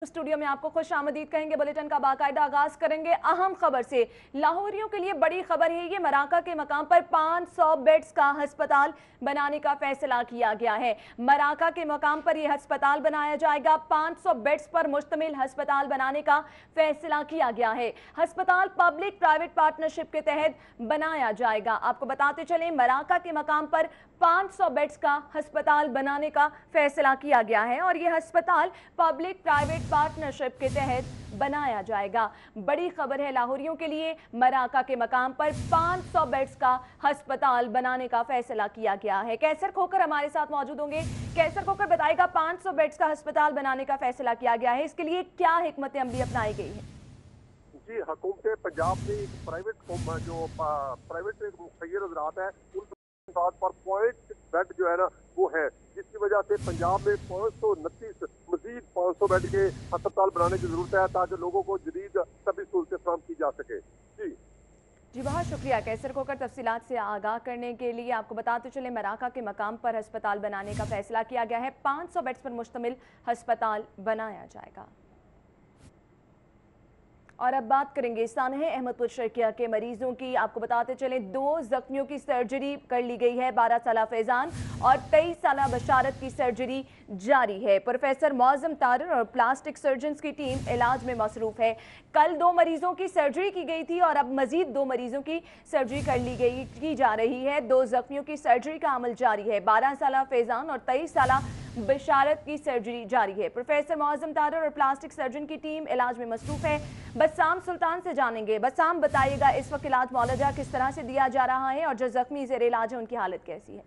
Studio में आपको खुश आमदीद कहेंगे। बुलेटिन का बाकायदा आगाज करेंगे अहम खबर से। लाहौरियों के लिए बड़ी खबर है। ये मराका के मकाम पर 500 बेड्स का अस्पताल बनाने का फैसला किया गया है। मराका के मकाम पर यह अस्पताल बनाया जाएगा। 500 बेड्स पर मुश्तमिल अस्पताल बनाने का फैसला किया गया है। अस्पताल पब्लिक प्राइवेट पार्टनरशिप के तहत बनाया जाएगा। आपको बताते चलें, मराका के मकाम पर 500 बेड्स का अस्पताल बनाने का फैसला किया गया है और यह अस्पताल पब्लिक प्राइवेट पार्टनरशिप के तहत बनाया जाएगा। बड़ी खबर है लाहौरियों के लिए। मराका के मकाम पर 500 बेड्स का अस्पताल बनाने का फैसला किया गया है। कैसर खोकर हमारे साथ मौजूद होंगे। कैसर खोकर बताएगा 500 बेड्स का अस्पताल बनाने का फैसला किया गया है, इसके लिए क्या हिकमत अमली अपनाई गई है? जी, हुकूमत पंजाब ने प्राइवेट मुखैर हज़रात है उन पर पॉइंट बेड जो है ना वो है, जिसकी वजह से पंजाब में 529 मजीद 500 बेड के अस्पताल बनाने की जरूरत है ताकि लोगों को जदीद सभी सहूलतें फराहम की जा सके। जी बहुत शुक्रिया कैसर खोकर तफसीलात से आगाह करने के लिए। आपको बताते चले, मराका के मकाम पर अस्पताल बनाने का फैसला किया गया है। 500 बेड्स पर मुश्तमिल अस्पताल बनाया जाएगा। और अब बात करेंगे सानह अहमदपुर शर्किया के मरीजों की। आपको बताते चलें, 2 जख्मियों की सर्जरी कर ली गई है। 12 साला फैजान और 23 साला बशारत की सर्जरी जारी है। प्रोफेसर मौजम तारर और प्लास्टिक सर्जन्स की टीम इलाज में मसरूफ है। कल 2 मरीजों की सर्जरी की गई थी और अब मजीद 2 मरीजों की सर्जरी की जा रही है। 2 जख्मियों की सर्जरी का अमल जारी है। 12 साला फैजान और 23 साला बशारत की सर्जरी जारी है। प्रोफेसर मौजम तारर और प्लास्टिक सर्जन की टीम इलाज में मसरूफ है। बसाम सुल्तान से जानेंगे। बसाम, बताइएगा इस वक्त इलाज मौलजा किस तरह से दिया जा रहा है और जो जख्मी ज़ेर इलाज है उनकी हालत कैसी है?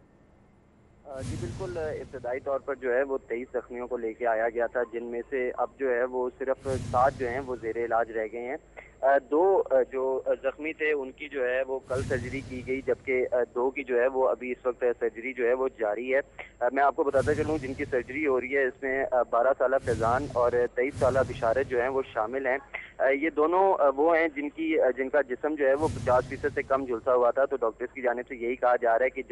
जी बिल्कुल, इब्तदाई तौर पर जो है वो 23 जख्मियों को लेके आया गया था, जिनमें से अब जो है वो सिर्फ 7 जो हैं वो ज़ेर इलाज रह गए हैं। 2 जो जख्मी थे उनकी जो है वो कल सर्जरी की गई, जबकि 2 की जो है वो अभी इस वक्त सर्जरी जो है वो जारी है। मैं आपको बताता चलूँ, जिनकी सर्जरी हो रही है इसमें 12 साला फैजान और 23 साला बिशारत जो हैं वो शामिल हैं। ये दोनों वो हैं जिनका जिस्म जो है वो 50% से कम झुलसा हुआ था। तो डॉक्टर्स की जानिब से यही कहा जा रहा है कि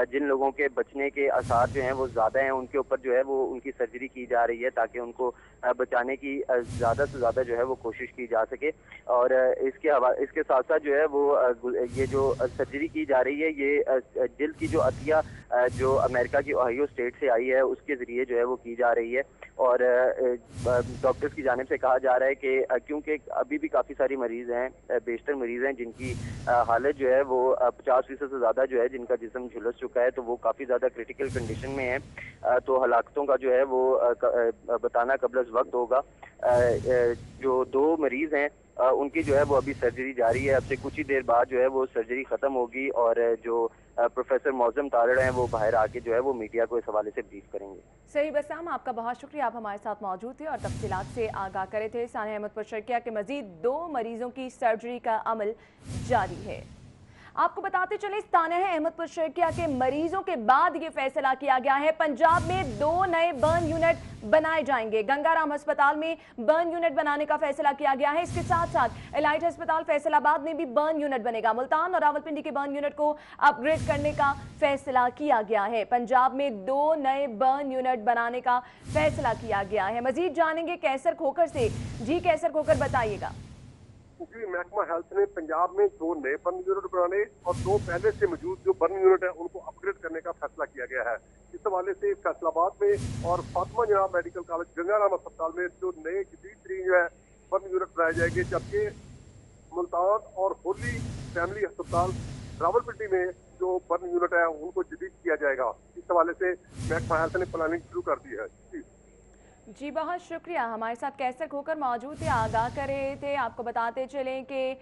जिन लोगों के बचने के आसार जो हैं वो ज़्यादा हैं, उनके ऊपर जो है वो उनकी सर्जरी की जा रही है ताकि उनको बचाने की ज़्यादा से ज़्यादा जो है वो कोशिश की जा सके। और इसके साथ साथ जो है वो ये जो सर्जरी की जा रही है, ये जिल्द की जो अतिया जो अमेरिका की ओहायो स्टेट से आई है उसके ज़रिए जो है वो की जा रही है। और डॉक्टर्स की जानिब से कहा जा रहा है कि क्योंकि अभी भी काफ़ी सारी मरीज़ हैं, बेशतर मरीज़ हैं जिनकी हालत जो है वो 50% से ज़्यादा जो है जिनका जिस्म झुलस चुका है, तो वो काफ़ी ज़्यादा क्रिटिकल कंडीशन में है। तो हलाकतों का जो है वो बताना कबल वक्त होगा। जो 2 मरीज़ हैं उनकी जो है वो अभी सर्जरी जारी है। अब से कुछ ही देर बाद जो है वो सर्जरी ख़त्म होगी और जो प्रोफेसर मौजम तारड़ हैं वो बाहर आके जो है वो मीडिया को इस हवाले से ब्रीफ करेंगे। सही बसाम, आपका बहुत शुक्रिया, आप हमारे साथ मौजूद थे और तफसीलात से आगाह करे थे। सानह अहमदपुर शर्किया के मजीद 2 मरीजों की सर्जरी का अमल जारी है। आपको बताते चले, सानह अहमदपुर शर्किया के मरीजों के बाद ये फैसला किया गया है। पंजाब में 2 नए बर्न यूनिट बनाए जाएंगे। गंगाराम अस्पताल में बर्न यूनिट बनाने का फैसला किया गया है। इसके साथ साथ एलाइट अस्पताल फैसलाबाद में भी बर्न यूनिट बनेगा। मुल्तान और रावलपिंडी के बर्न यूनिट को अपग्रेड करने का फैसला किया गया है। पंजाब में 2 नए बर्न यूनिट बनाने का फैसला किया गया है। मजीद जानेंगे कैसर खोकर से। जी कैसर खोकर, बताइएगा। जी, महकमा हेल्थ ने पंजाब में 2 नए बर्न यूनिट बनाने और 2 पहले से मौजूद जो बर्न यूनिट है उनको अपग्रेड करने का फैसला किया गया है। इस हवाले से फैसलाबाद में और फातिमा जनाब मेडिकल कॉलेज गंगाराम अस्पताल में जो नए जदीद तरीन जो है बर्न यूनिट बनाए जाएंगे, जबकि मुल्तान और होली फैमिली अस्पताल रावलपिंडी में जो बर्न यूनिट है उनको जदीद किया जाएगा। इस हवाले से महकमा हेल्थ ने प्लानिंग शुरू कर दी है। जी बहुत शुक्रिया, हमारे साथ कैसर खोकर मौजूद थे, आगाह कर रहे थे। आपको बताते चलें कि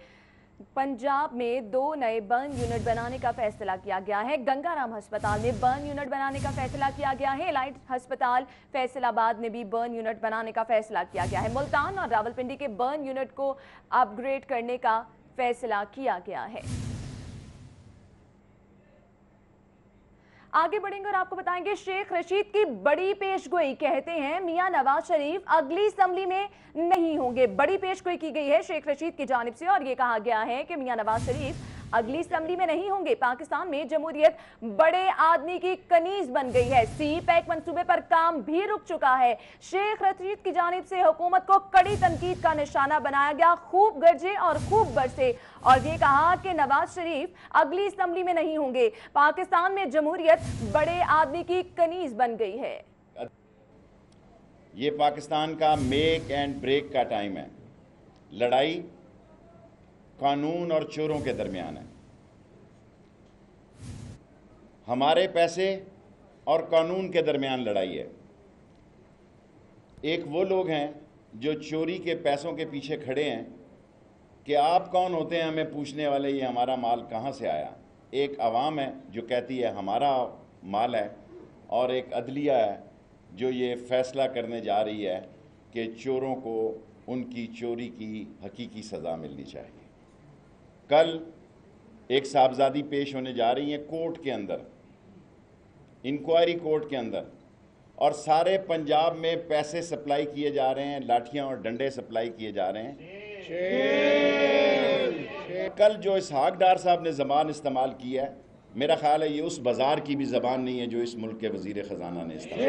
पंजाब में 2 नए बर्न यूनिट बनाने का फैसला किया गया है। गंगाराम अस्पताल में बर्न यूनिट बनाने का फैसला किया गया है। एलाइट अस्पताल फैसलाबाद में भी बर्न यूनिट बनाने का फैसला किया गया है। मुल्तान और रावलपिंडी के बर्न यूनिट को अपग्रेड करने का फैसला किया गया है। आगे बढ़ेंगे और आपको बताएंगे, शेख रशीद की बड़ी पेशगोई। कहते हैं मियां नवाज शरीफ अगली असम्बली में नहीं होंगे। बड़ी पेशगोई की गई है शेख रशीद की जानिब से और ये कहा गया है कि मियां नवाज शरीफ अगली असम्बली में नहीं होंगे। पाकिस्तान में जमहूरियत बड़े आदमी की कनीज बन गई है। सी पैक मंसूबे पर काम भी रुक चुका है। शेख रशीद की जानिब से हुकूमत को कड़ी तनकीद का निशाना बनाया गया। खूब गरजे और खूब बरसे और ये कहा कि नवाज शरीफ अगली असम्बली में नहीं होंगे। पाकिस्तान में जमहूरियत बड़े आदमी की कनीज बन गई है। ये पाकिस्तान का मेक एंड ब्रेक का टाइम है। लड़ाई कानून और चोरों के दरमियान है। हमारे पैसे और कानून के दरमियान लड़ाई है। एक वो लोग हैं जो चोरी के पैसों के पीछे खड़े हैं कि आप कौन होते हैं हमें पूछने वाले, ये हमारा माल कहाँ से आया। एक आवाम है जो कहती है हमारा माल है, और एक अदलिया है जो ये फैसला करने जा रही है कि चोरों को उनकी चोरी की हकीकी सज़ा मिलनी चाहिए। कल एक साहबजादी पेश होने जा रही हैं कोर्ट के अंदर, इंक्वायरी कोर्ट के अंदर, और सारे पंजाब में पैसे सप्लाई किए जा रहे हैं, लाठियां और डंडे सप्लाई किए जा रहे हैं। कल जो इसहाक डार साहब ने ज़बान इस्तेमाल की है, मेरा ख्याल है ये उस बाजार की भी ज़बान नहीं है जो इस मुल्क के वज़ीर ख़जाना ने इस्तेमाल।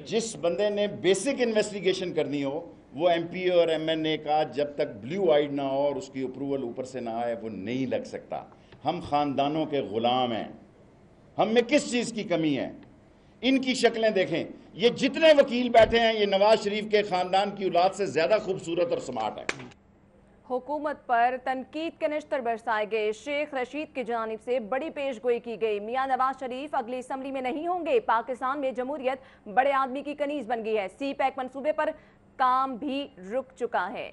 जिस बंदे ने बेसिक इन्वेस्टिगेशन करनी हो वो MP और MNA का जब तक ब्लू आइड ना हो और उसकी अप्रूवल ऊपर से ना आए वो नहीं लग सकता। हम ख़ानदानों के ग़ुलाम हैं। हम में किस चीज़ की कमी है? इनकी शक्लें देखें, ये जितने वकील बैठे हैं ये नवाज शरीफ के ख़ानदान की औलाद से ज़्यादा खूबसूरत और स्मार्ट है। हुकूमत पर तनकीद के निश्तर बरसाए गए। शेख रशीद की जानिब से बड़ी पेशगोई की गई। मियां नवाज शरीफ अगली असम्बली में नहीं होंगे। पाकिस्तान में जमहूरियत बड़े आदमी की कनीज बन गई है। सी पैक मंसूबे पर काम भी रुक चुका है।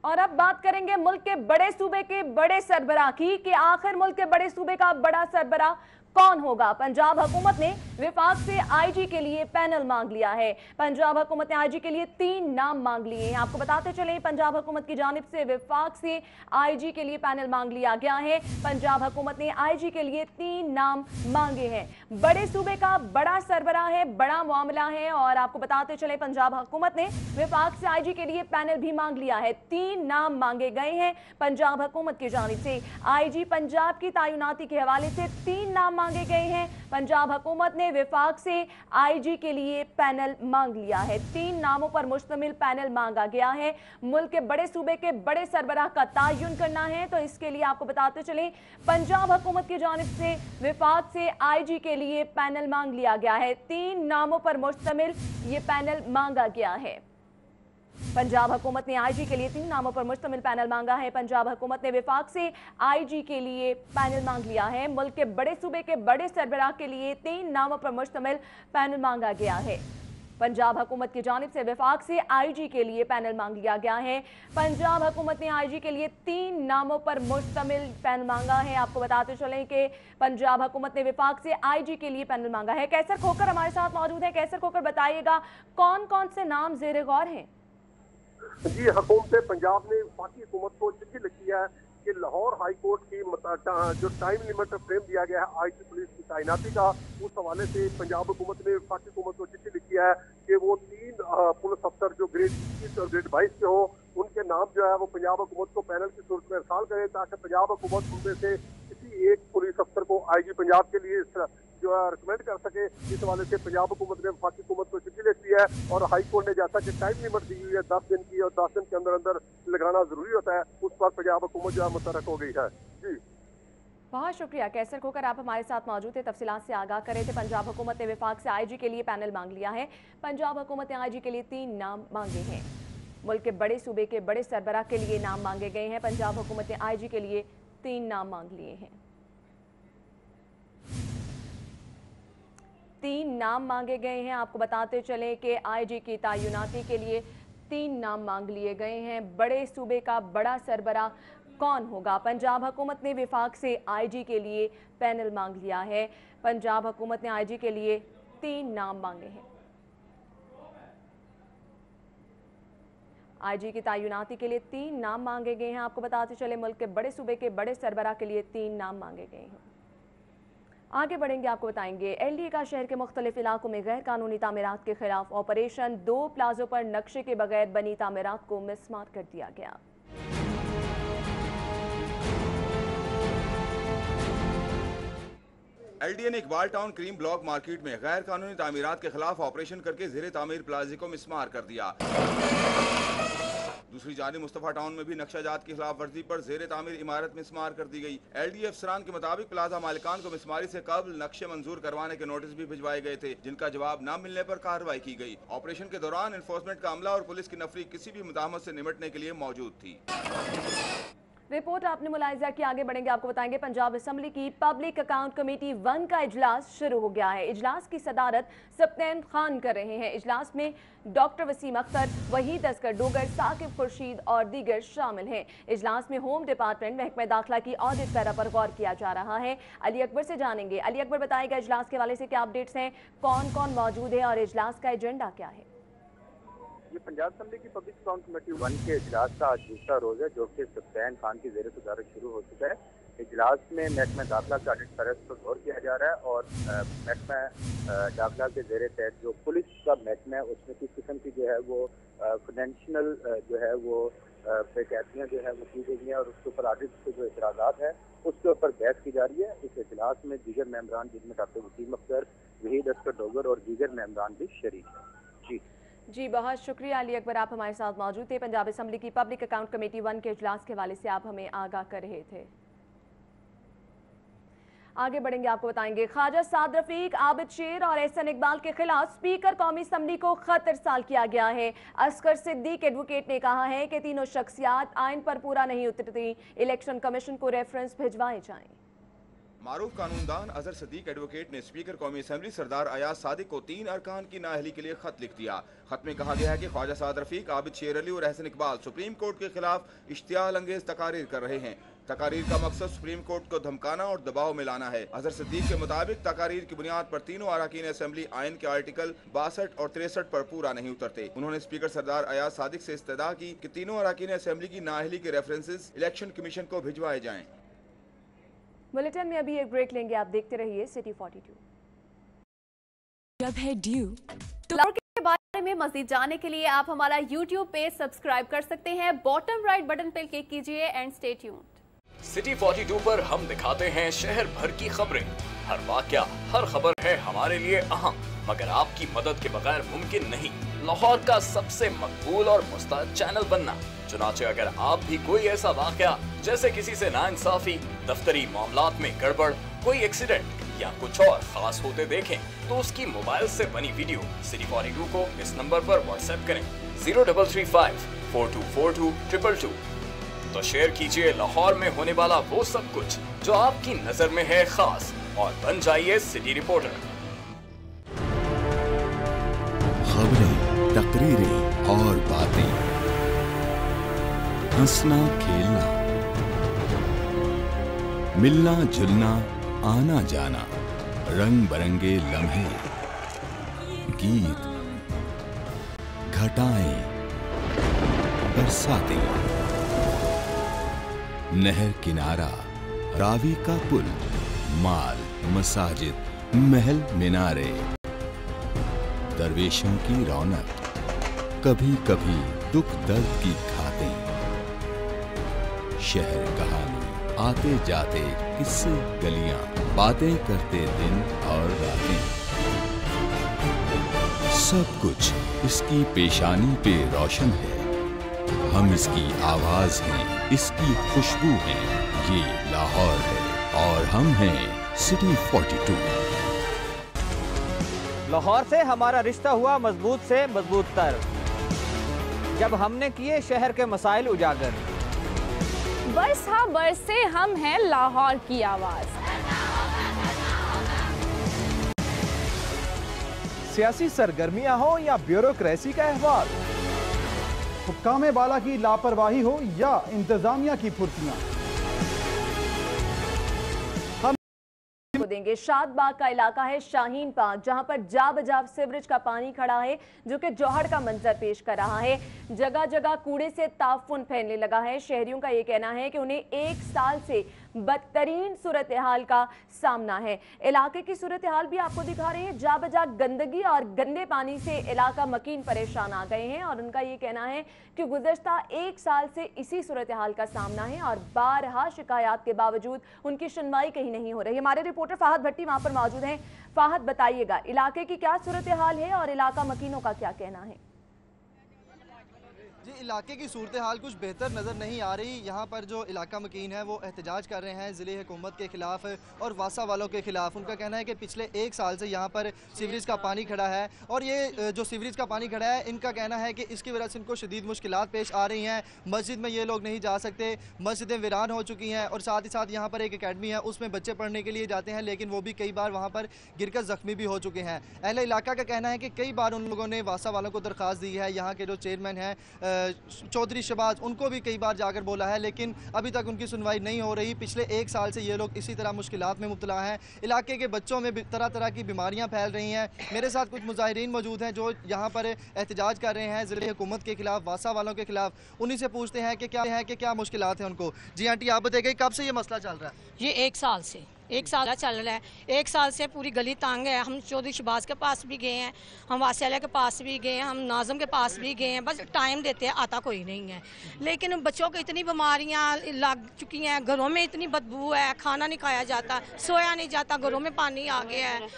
और अब बात करेंगे मुल्क के बड़े सूबे के बड़े सरबराह की कि आखिर मुल्क के बड़े सूबे का बड़ा सरबराह कौन होगा। पंजाब हुकूमत ने विफाक से IG के लिए पैनल मांग लिया है। पंजाब हुकूमत ने IG के लिए 3 नाम मांग लिए हैं। आपको बताते चले पंजाब हुकूमत की जानिब से विफाक से IG के लिए पैनल मांग लिया गया है। पंजाब हुकूमत ने IG के लिए 3 नाम मांगे हैं। बड़े सूबे का बड़ा सरबराह है, बड़ा मामला है, और आपको बताते चले पंजाब हुकूमत ने विफाक से IG के लिए पैनल भी मांग लिया है। 3 नाम मांगे गए हैं पंजाब हुकूमत की जानिब से। IG पंजाब की तैनाती के हवाले से 3 नाम मांगे गए हैं। पंजाब हुकूमत ने विफाक से IG के लिए पैनल मांग लिया है। 3 नामों पर मुश्तमिल पैनल मांगा गया है। मुल्क के बड़े सूबे के बड़े सरबराह का तयन करना है, तो इसके लिए आपको बताते चले पंजाब हुकूमत की जानिब से विफाक से IG के लिए पैनल मांग लिया गया है। 3 नामों पर मुश्तमिल ये पैनल मांगा गया है। पंजाब हुकूमत ने IG के लिए 3 नामों पर मुश्तमिल पैनल मांगा है। पंजाब हुकूमत ने विफाक से IG के लिए पैनल मांग लिया है। मुल्क के बड़े सूबे के बड़े सरबराह के लिए 3 नामों पर मुश्तमिल पैनल मांगा गया है। पंजाब हुकूमत की जानिब से विफाक से IG के लिए पैनल मांग लिया गया है। पंजाब हुकूमत ने IG के लिए 3 नामों पर मुश्तमिल पैनल मांगा है। आपको बताते चलें कि पंजाब हुकूमत ने विफाक से IG के लिए पैनल मांगा है। कैसर खोकर हमारे साथ मौजूद है। कैसर खोकर बताइएगा कौन कौन से नाम जेर गौर हैं? जी, हुकूमत पंजाब ने वफाकी हुकूमत को चिट्ठी लिखी है कि लाहौर हाई कोर्ट की जो टाइम लिमिट फ्रेम दिया गया है IG पुलिस की तैनाती का, उस हवाले से पंजाब हुकूमत ने वफाकी हुकूमत को चिट्ठी लिखी है कि वो 3 पुलिस अफसर जो ग्रेड 21 और ग्रेड 22 के हो, उनके नाम जो है वो पंजाब हुकूमत को पैनल की सूरत में इरसाल करें, ताकि पंजाब हुकूमत उनमें से किसी एक पुलिस अफसर को IG पंजाब के लिए जो है रिकमेंड कर सके। इस हवाले से पंजाब हुकूमत ने वफाकी हुकूमत को चिट्ठी लिखी है, और हाई कोर्ट ने जैसा कि टाइम लिमिट दी हुई है 10 दिन की, और 10 दिन के अंदर अंदर लगाना जरूरी होता है, उस पर पंजाब हुकूमत जो है मुतरक हो गई है। जी, बहुत शुक्रिया कैसर खोकर, आप हमारे साथ मौजूद थे, तफसीलात से आगाह कर रहे थे। पंजाब हुकूमत ने विफाक से IG के लिए पैनल मांग लिया है। पंजाब हुकूमत ने IG के लिए 3 नाम मांगे हैं। मुल्क के बड़े सूबे के बड़े सरबराह के लिए नाम मांगे गए हैं। पंजाब हुकूमत ने IG के लिए 3 नाम मांग लिए हैं। 3 नाम मांगे गए हैं। आपको बताते चलें कि IG की तैनाती के लिए 3 नाम मांग लिए गए हैं। बड़े सूबे का बड़ा सरबराह कौन होगा? पंजाब हुकूमत ने विफाक से IG के लिए पैनल मांग लिया है। पंजाब हुकूमत ने IG के लिए 3 नाम मांगे हैं। IG की तैनाती के लिए 3 नाम मांगे गए हैं। आपको बताते चले मुल्क के बड़े सूबे के बड़े सरबराह के लिए 3 नाम मांगे गए हैं। आगे बढ़ेंगे, आपको बताएंगे LDA का शहर के मुख्तलिफ इलाकों में गैर कानूनी तामीरात के खिलाफ ऑपरेशन। 2 प्लाजों पर नक्शे के बगैर बनी तामीरात को मिसमार कर दिया गया। LDA ने Iqbal town cream block market में गैर कानूनी तामीरात के खिलाफ ऑपरेशन करके ज़ेरे तामीर प्लाजे को मिसमार कर दिया। दूसरी जानिब मुस्तफा टाउन में भी नक्शाजात की खिलाफ वर्जी पर ज़ेरे तामीर इमारत मिसमार कर दी गई। LDA अफसरान के मुताबिक प्लाजा मालिकान को मिसमारी से कबल नक्शे मंजूर करवाने के नोटिस भी भिजवाए गए थे, जिनका जवाब न मिलने पर कार्रवाई की गई। ऑपरेशन के दौरान एनफोर्समेंट का अमला और पुलिस की नफरी किसी भी मुदाहमत से निपटने के लिए मौजूद थी। रिपोर्ट आपने मुलाहिजा की। आगे बढ़ेंगे, आपको बताएंगे पंजाब असेंबली की पब्लिक अकाउंट कमेटी 1 का इजलास शुरू हो गया है। इजलास की सदारत सप्तैन खान कर रहे हैं। इजलास में डॉक्टर वसीम अख्तर, वहीद असगर डोगर, साकिब खुर्शीद और दीगर शामिल हैं। इजलास में होम डिपार्टमेंट महकमा दाखिला की ऑडिट पैरा पर गौर किया जा रहा है। अली अकबर से जानेंगे। अली अकबर, बताएगा इजलास के हवाले से क्या अपडेट्स हैं, कौन कौन मौजूद है और इजलास का एजेंडा क्या है? ये पंजाब असेंबली की पब्लिक अकाउंट कमेटी 1 के इजलास का आज दूसरा रोज़ है, जो कि सप्तैन खान की ज़ेर सदारत शुरू हो चुका है। इजलास में महकमा दाखिला के ऑडिट पैरा पर गौर किया जा रहा है और महकमा दाखिला के ज़ेर तहत जो पुलिस का महकमा है उसमें किस किस्म की जो है वो फाइनेंशियल जो है वो बेकायदियाँ जो है वो की गई हैं और उसके ऊपर ऑडिट के जो इतराज़ात है उसके ऊपर बहस की जा रही है। इस इजलास में दीगर मेंबरान, जिनमें डॉक्टर वसीम अख्तर, वहीद असगर डोगर और दीगर मेंबरान भी शरीक हैं। जी, बहुत शुक्रिया अली अकबर, आप हमारे साथ मौजूद थे। पंजाब असेंबली की पब्लिक अकाउंट कमेटी 1 के इजलास के हवाले से आप हमें आगाह कर रहे थे। आगे बढ़ेंगे, आपको बताएंगे ख्वाजा साद रफीक, आबिद शेर और एहसन इकबाल के खिलाफ स्पीकर कौमी असम्बली को खत इरसाल किया गया है। असगर सिद्दीक एडवोकेट ने कहा है कि तीनों शख्सियात आइन पर पूरा नहीं उतरती, इलेक्शन कमीशन को रेफरेंस भिजवाए जाएं। मारूफ कानूनदान अजहर सदीक एडवोकेट ने स्पीकर कौमी असेंबली सरदार अयाज सादिक को 3 अरकान की नाअहली के लिए खत लिख दिया। खत में कहा गया है कि ख्वाजा साद रफीक, आबिद शेर अली और एहसन इकबाल सुप्रीम कोर्ट के खिलाफ इश्तियाल अंगेज तकारीर कर रहे हैं। तकारीर का मकसद सुप्रीम कोर्ट को धमकाना और दबाव में लाना है। अजहर सदीक के मुताबिक तकारीर की बुनियाद पर तीनों अरकान असेंबली आइन के आर्टिकल 62 और 63 पर पूरा नहीं उतरते। उन्होंने स्पीकर सरदार अयाज सादिक से इस्तदा की कि तीनों अरकान असेंबली की नाअहली के रेफरेंसेस इलेक्शन कमीशन को भिजवाए जाएं। बुलेटिन में अभी एक ब्रेक लेंगे, आप देखते रहिए सिटी 42। जब है ड्यू तो के बारे में मज़ीद जानने के लिए आप हमारा YouTube पेज सब्सक्राइब कर सकते हैं। बॉटम राइट बटन पर क्लिक कीजिए एंड स्टे ट्यून्ड। सिटी 42 पर हम दिखाते हैं शहर भर की खबरें। हर वाकया, हर खबर है हमारे लिए अहम, मगर आपकी मदद के बगैर मुमकिन नहीं लाहौर का सबसे मकबूल और मुस्तहद चैनल बनना। चुनाचे अगर आप भी कोई ऐसा वाकया जैसे किसी से नाइंसाफी, दफ्तरी मामलात में गड़बड़, कोई एक्सीडेंट या कुछ और खास होते देखें तो उसकी मोबाइल से बनी वीडियो सिटी 42 को इस नंबर पर व्हाट्सएप करें 0335 4242 222। तो शेयर कीजिए लाहौर में होने वाला वो सब कुछ जो आपकी नजर में है खास और बन जाइए सिटी रिपोर्टर। खबरें, तकरीरें और बातें, हंसना खेलना, मिलना जुलना, आना जाना, रंग बरंगे लम्हे, गीत, घटाएं, बरसातें, नहर किनारा, रावी का पुल, माल, मसाजिद, महल मिनारे, दरवेशों की रौनक, कभी कभी दुख दर्द की खातें, शहर कहानी, आते जाते किस्से गलियां, बातें करते दिन और रातें, सब कुछ इसकी पेशानी पे रोशन है। हम इसकी आवाज हैं, इसकी खुशबू हैं। ये लाहौर है और हम हैं सिटी 42। लाहौर से हमारा रिश्ता हुआ मजबूत से मजबूत तर, जब हमने किए शहर के मसाइल उजागर। बस हाँ बरस से हम हैं लाहौर की आवाज। सियासी सरगर्मियां हो या ब्यूरोक्रेसी का अहवाल, हुक्काम बाला की लापरवाही हो या इंतजामिया की फुर्तियां, हम देंगे। शादबाग का इलाका है शाहीन पार्क, जहां पर जा बजा सीवरेज का पानी खड़ा है जो कि जौहर का मंजर पेश कर रहा है। जगह जगह कूड़े से ताफुन फैलने लगा है। शहरियों का ये कहना है कि उन्हें एक साल से बदतरीन सूरत हाल का सामना है। इलाके की सूरत हाल भी आपको दिखा रहे हैं। जा बजा गंदगी और गंदे पानी से इलाका मकीन परेशान आ गए हैं और उनका ये कहना है कि गुज़श्ता एक साल से इसी सूरत हाल का सामना है और बारहा शिकायत के बावजूद उनकी सुनवाई कहीं नहीं हो रही। हमारे रिपोर्टर फाहद भट्टी वहां पर मौजूद हैं। फाहद, बताइएगा इलाके की क्या सूरत हाल है और इलाका मकीनों का क्या कहना है? जी, इलाके की सूरत हाल कुछ बेहतर नज़र नहीं आ रही। यहाँ पर जो इलाका मकीन है वो एहतजाज कर रहे हैं ज़िले हुकूमत के ख़िलाफ़ और वासा वालों के ख़िलाफ़। उनका कहना है कि पिछले एक साल से यहाँ पर सीवरेज का पानी खड़ा है और ये जो सीवरेज का पानी खड़ा है, इनका कहना है कि इसकी वजह से इनको शदीद मुश्किलात पेश आ रही हैं। मस्जिद में ये लोग नहीं जा सकते, मस्जिदें वीरान हो चुकी हैं और साथ ही साथ यहाँ पर एक अकेडमी है, उसमें बच्चे पढ़ने के लिए जाते हैं, लेकिन वो भी कई बार वहाँ पर गिरकर ज़ख्मी भी हो चुके हैं। अहले इलाका का कहना है कि कई बार उन लोगों ने वासा वालों को दरख्वास्त दी है। यहाँ के जो चेयरमैन हैं चौधरी शबाज, उनको भी कई बार जाकर बोला है, लेकिन अभी तक उनकी सुनवाई नहीं हो रही। पिछले एक साल से ये लोग इसी तरह मुश्किलात में मुब्तला हैं। इलाके के बच्चों में तरह तरह की बीमारियां फैल रही हैं। मेरे साथ कुछ मुजाहिरीन मौजूद हैं जो यहाँ पर एहतजाज कर रहे हैं ज़िले हुकूमत के खिलाफ, वासा वालों के खिलाफ। उन्हीं से पूछते हैं कि क्या मुश्किलात हैं उनको। जी आंटी, आप बताइए कब से ये मसला चल रहा है? ये एक साल से चल रहा है। एक साल से पूरी गली तंग है। हम चौधरी शबाज के पास भी गए हैं, हम वासिया के पास भी गए हैं, हम नाज़म के पास भी गए हैं, बस टाइम देते हैं, आता कोई नहीं है। लेकिन बच्चों को इतनी बीमारियां लग चुकी हैं, घरों में इतनी बदबू है, खाना नहीं खाया जाता, सोया नहीं जाता, घरों में पानी आ गया है।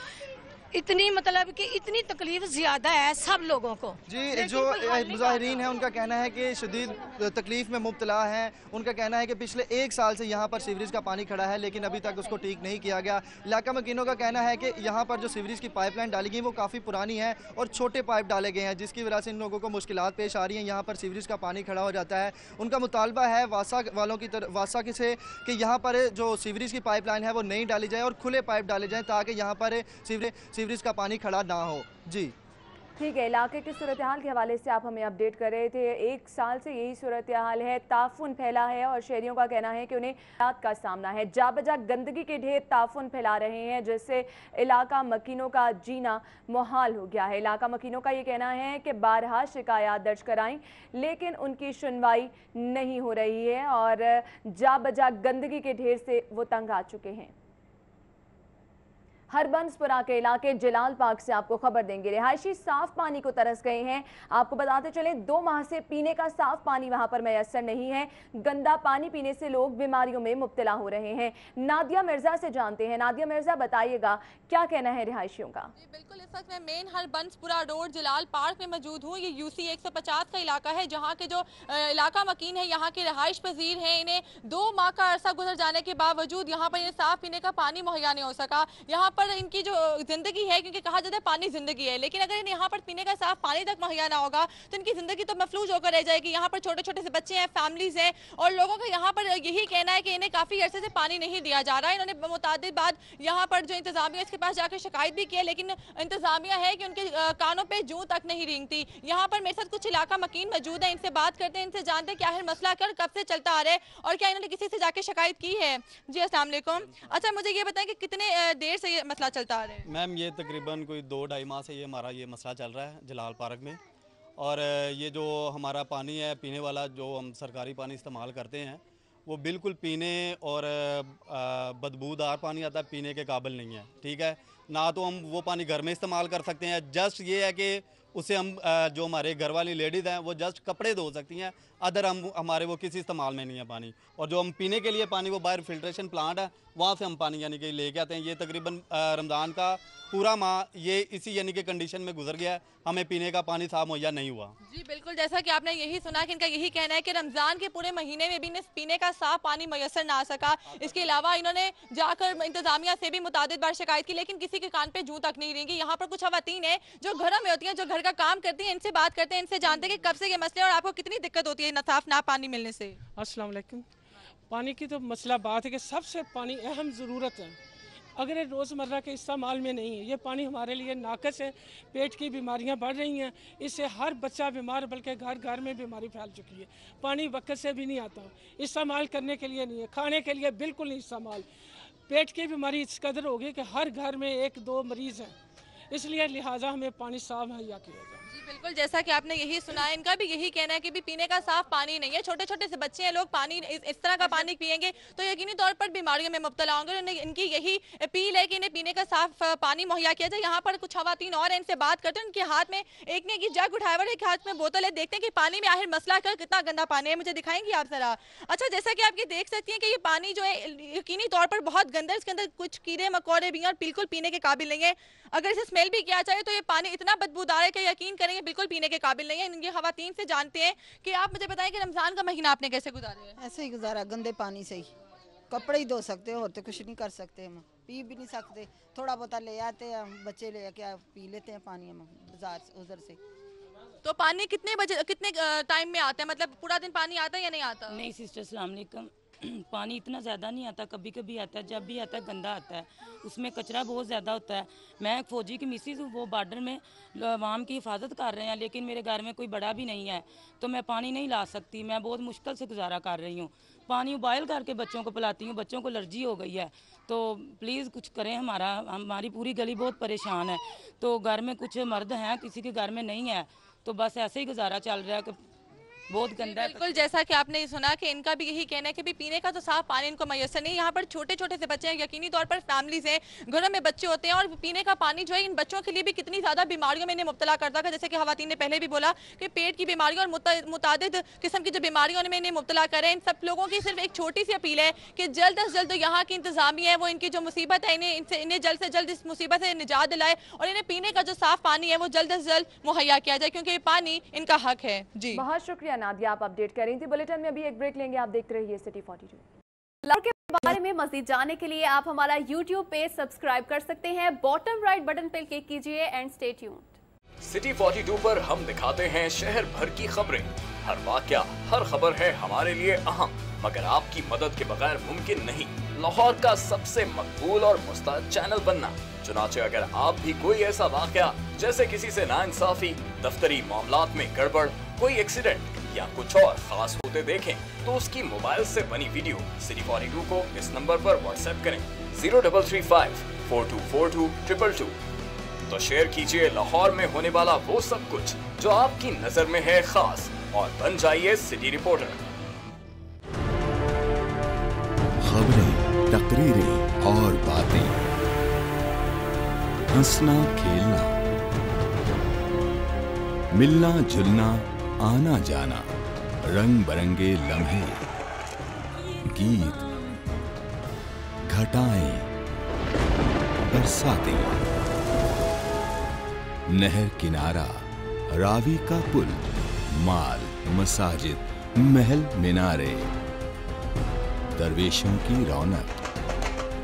इतनी मतलब कि इतनी तकलीफ ज़्यादा है सब लोगों को। जी, जो मुजाहिरीन हैं उनका कहना है कि शदीद तकलीफ में मुब्तला हैं। उनका कहना है कि पिछले एक साल से यहाँ पर सीवरेज का पानी खड़ा है, लेकिन अभी तक उसको ठीक नहीं किया गया। इलाका मकीनों का कहना है कि यहाँ पर जो सीवरेज की पाइपलाइन डाली गई वो काफ़ी पुरानी है और छोटे पाइप डाले गए हैं, जिसकी वजह से इन लोगों को मुश्किलात पेश आ रही हैं। यहाँ पर सीवरेज का पानी खड़ा हो जाता है। उनका मुतालबा है वासा वालों की तरफ, वासा से कि यहाँ पर जो सीवरेज की पाइपलाइन है वो नहीं डाली जाए और खुले पाइप डाले जाएँ ताकि यहाँ पर सीवरेज का पानी खड़ा ना हो। जी ठीक है, इलाके की सूरत हाल के हवाले से आप हमें अपडेट कर रहे थे। एक साल से यही सूरत हाल है, ताफुन फैला है और शहरियों का कहना है कि उन्हें रात का सामना है। जा बजा गंदगी के ढेर ताफुन फैला रहे हैं, जिससे इलाका मकीनों का जीना मुहाल हो गया है। इलाका मकीनों का ये कहना है कि बारहा शिकायत दर्ज कराई, लेकिन उनकी सुनवाई नहीं हो रही है और जा बजा गंदगी के ढेर से वो तंग आ चुके हैं। हरबंसपुरा के इलाके जलाल पार्क से आपको खबर देंगे। रिहायशी साफ पानी को तरस गए हैं। आपको बताते चलें 2 माह से पीने का साफ पानी वहां पर मैसर नहीं है। गंदा पानी पीने से लोग बीमारियों में मुब्तला हो रहे हैं। नादिया मिर्जा से जानते हैं। नादिया मिर्जा, बताइएगा क्या कहना है रिहायशियों का? जी बिल्कुल, इस वक्त मैं मेन हरबंसपुरा रोड जलाल पार्क में मौजूद हूँ। ये यूसी 150 का इलाका है, जहाँ के जो इलाका मकीन है, यहाँ के रहायश पजीर हैं। इन्हें 2 माह का अरसा गुजर जाने के बावजूद यहाँ पर साफ पीने का पानी मुहैया नहीं हो सका। यहाँ पर इनकी जो जिंदगी है, क्योंकि कहा जाता है पानी जिंदगी है, लेकिन अगर यहाँ पर पीने का साफ पानी तक मुहैया ना होगा तो इनकी जिंदगी तो मफलूज होकर रह जाएगी। यहाँ पर छोटे छोटे से बच्चे हैं, फैमिलीज हैं और लोगों का यहाँ पर यही कहना है कि इन्हें काफी अरसे से पानी नहीं दिया जा रहा है। इन्होंने मुतादिद बार यहाँ पर जो इंतजामिया इसके पास जाकर शिकायत भी की है, लेकिन इंतजामिया है कि उनके कानों पे जूं तक नहीं रेंगती। यहाँ पर मेरे साथ कुछ इलाका मकीन मौजूद है, इनसे बात करते हैं, इनसे जानते हैं क्या है मसला, कर कब से चलता आ रहा है और क्या इन्होंने किसी से जाके शिकायत की है। जी अस्सलाम वालेकुम। अच्छा, मुझे ये बताएं कि कितने देर से ये मसला चलता आ रहा है? मैम, ये तकरीबन कोई 2-2.5 माह से हमारा ये मसला चल रहा है जलाल पार्क में। और ये जो हमारा पानी है पीने वाला, जो हम सरकारी पानी इस्तेमाल करते हैं, वो बिल्कुल पीने और बदबूदार पानी आता है, पीने के काबिल नहीं है। ठीक है ना, तो हम वो पानी घर में इस्तेमाल कर सकते हैं। जस्ट ये है कि उससे हम जो हमारे घर वाली लेडीज़ हैं वो जस्ट कपड़े धो सकती हैं, अदर हमारे वो किसी इस्तेमाल में नहीं है पानी। और जो हम पीने के लिए पानी, वो बाहर फिल्ट्रेशन प्लांट है, वहाँ से हम पानी यानी कि लेके आते हैं। ये तकरीबन रमज़ान का पूरा माह ये इसी यानी कि कंडीशन में गुजर गया है, हमें पीने का पानी साफ मुहैया नहीं हुआ। जी बिल्कुल, जैसा कि आपने यही सुना कि इनका यही कहना है कि रमज़ान के पूरे महीने में भी इन्हें पीने का साफ पानी मैसर ना आ सका। इसके अलावा इन्होंने जाकर इंतजामिया से भी मुतादिद बार शिकायत की, लेकिन किसी के कान पे जूं तक नहीं रेंगी। यहाँ पर कुछ खवातीन है जो घरों में होती हैं, जो घर का काम करती हैं, इनसे बात करते हैं, इनसे जानते हैं कि कब से ये मसले और आपको कितनी दिक्कत होती है साफ ना पानी मिलने से। अस्सलाम वालेकुम। पानी की तो मसला बात है कि सबसे पानी अहम ज़रूरत है, अगर ये रोज़मर्रा के इस्तेमाल में नहीं है। ये पानी हमारे लिए नाकस है, पेट की बीमारियां बढ़ रही हैं, इससे हर बच्चा बीमार, बल्कि घर घर में बीमारी फैल चुकी है। पानी वक्त से भी नहीं आता, इस्तेमाल करने के लिए नहीं है, खाने के लिए बिल्कुल नहीं इस्तेमाल, पेट की बीमारी इस कदर होगी कि हर घर में 1-2 मरीज हैं, इसलिए लिहाजा हमें पानी साफ मुहैया किया जाए। जी बिल्कुल, जैसा कि आपने यही सुना है, इनका भी यही कहना है कि भी पीने का साफ पानी नहीं है। छोटे छोटे से बच्चे हैं, लोग पानी इस तरह का पानी पिएंगे तो यकीनी तौर पर बीमारियों में मुब्तला होंगे। इनकी यही अपील है कि इन्हें पीने का साफ पानी मुहैया किया जाए। यहाँ पर कुछ खवातीन और इनसे बात करते हैं। उनके हाथ में एक ने की जग उठाया हुआ, एक हाथ में बोतल है। देखते हैं कि पानी में आखिर मसला कर कितना गंदा पानी है, मुझे दिखाएंगी आप जरा। अच्छा, जैसा कि आप ये देख सकती हैं कि ये पानी जो है यकीनी तौर पर बहुत गंदा है, इसके अंदर कुछ कीड़े मकोड़े भी हैं और बिल्कुल पीने के काबिल नहीं है। अगर इसे स्मेल भी किया जाए तो ये पानी इतना बदबूदार है कि यकीन करेंगे बिल्कुल पीने के काबिल नहीं है। इनकी खवातीन से जानते हैं कि आप मुझे बताएं कि रमजान का महीना आपने कैसे गुजारा है? ऐसे ही गुजारा, गंदे पानी से ही। कपड़े ही धो सकते हो और तो कुछ नहीं कर सकते, हम पी भी नहीं सकते। थोड़ा बहुत ले आते हैं, बच्चे ले आके पी लेते हैं पानी हम बाजार से उधर से। तो पानी कितने बजे कितने टाइम में आता है, मतलब पूरा दिन पानी आता है या नहीं आता? नहीं सिस्टर, अस्सलाम वालेकुम। पानी इतना ज़्यादा नहीं आता, कभी कभी आता है, जब भी आता है गंदा आता है, उसमें कचरा बहुत ज़्यादा होता है। मैं एक फ़ौजी की मिसेज हूँ, वो बॉर्डर में अवाम की हिफाजत कर रहे हैं, लेकिन मेरे घर में कोई बड़ा भी नहीं है तो मैं पानी नहीं ला सकती। मैं बहुत मुश्किल से गुजारा कर रही हूँ। पानी उबाइल करके बच्चों को पिलाती हूँ, बच्चों को एलर्जी हो गई है। तो प्लीज़ कुछ करें, हमारी पूरी गली बहुत परेशान है। तो घर में कुछ मर्द हैं, किसी के घर में नहीं है, तो बस ऐसे ही गुजारा चल रहा है कि बहुत गंदा है। बिल्कुल, जैसा कि आपने सुना कि इनका भी यही कहना है कि भी पीने का तो साफ पानी इनको मैसर नहीं। यहाँ पर छोटे छोटे से बच्चे हैं, यकीनी तौर पर फैमिलीज हैं, घरों में बच्चे होते हैं और पीने का पानी जो है इन बच्चों के लिए भी कितनी ज़्यादा बीमारियों में इन्हें मुब्तला करता है। जैसे कि खवातीन ने पहले भी बोला कि पेट की बीमारियों और मुतादिद किस्म की जो बीमारियों में इन्हें मुब्तला करें। इन सब लोगों की सिर्फ एक छोटी सी अपील है कि जल्द अज जल्द यहाँ की इंतजामिया है वो इनकी जो मुसीबत है इन्हें जल्द से जल्द इस मुसीबत से निजात दिलाए और इन्हें पीने का जो साफ पानी है वो जल्द अज जल्द मुहैया किया जाए, क्योंकि ये पानी इनका हक है। जी बहुत शुक्रिया नादिया, आप अपडेट कर रही थी। बुलेटिन में अभी एक ब्रेक लेंगे, आप देखते रहिए सिटी 42। लाहौर के बारे में मज़ीद जानने के लिए आप हमारा YouTube पेज सब्सक्राइब कर सकते हैं। बॉटम राइट बटन पर क्लिक कीजिए एंड स्टे ट्यून्ड। सिटी 42 पर हम दिखाते हैं शहर भर की खबरें। हर वाकया, हर खबर है हमारे लिए अहम, मगर आपकी मदद के बगैर मुमकिन नहीं लाहौर का सबसे मकबूल और मुस्तैद चैनल बनना। चुनाचे अगर आप भी कोई ऐसा वाकया जैसे किसी से नाइंसाफी, दफ्तरी मामलात में गड़बड़, कोई एक्सीडेंट या कुछ और खास होते देखें तो उसकी मोबाइल से बनी वीडियो सिटी 42 को इस नंबर पर व्हाट्सएप करें 0335 4242 222। तो शेयर कीजिए लाहौर में होने वाला वो सब कुछ जो आपकी नजर में है खास और बन जाइए सिटी रिपोर्टर। खबरें, तकरीरें और बातें, हंसना खेलना, मिलना जुलना, आना जाना, रंग बरंगे लम्हे, गीत, घटाएं, बरसातें, नहर किनारा, रावी का पुल, माल, मसाजिद, महल मीनारे, दरवेशों की रौनक,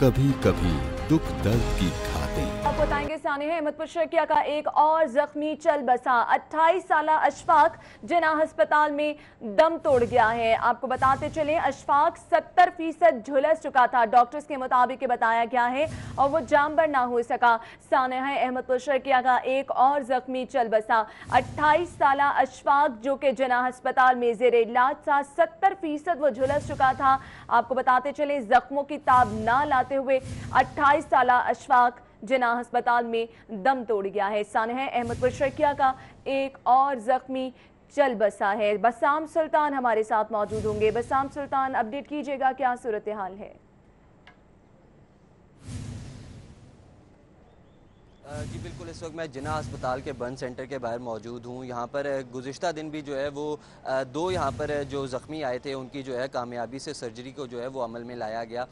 कभी कभी दुख दर्द की खातें। आप बताएंगे सानिया अहमदपुर शर्किया का एक और जख्मी चल बसा। 28 साला अशफाक जिना अस्पताल में दम तोड़ गया है। आपको बताते चले अशफाक 70% झुलस चुका था, डॉक्टर्स के मुताबिक बताया गया है, और वो जामबर ना हो सका। सानिया अहमदपुर शर्किया का एक और जख्मी चल बसा। 28 साला अशफाक जो कि जिना अस्पताल में जेरे इलाज था, 70% वो झुलस चुका था। आपको बताते चले जख्मों की ताब ना लाते हुए 28 साला अशफाक जिना अस्पताल में दम तोड़ गया है। सानिया अहमदपुर शर्किया का एक और जख्मी चल बसा है। बसाम सुल्तान हमारे साथ मौजूद होंगे। बसाम सुल्तान, अपडेट कीजिएगा, क्या सूरत हाल है? जी बिल्कुल, इस वक्त मैं जिना अस्पताल के बर्न सेंटर के बाहर मौजूद हूँ। यहाँ पर गुज़िश्ता दिन भी जो है वो दो यहाँ पर जो ज़ख्मी आए थे उनकी जो है कामयाबी से सर्जरी को जो है वो अमल में लाया गया।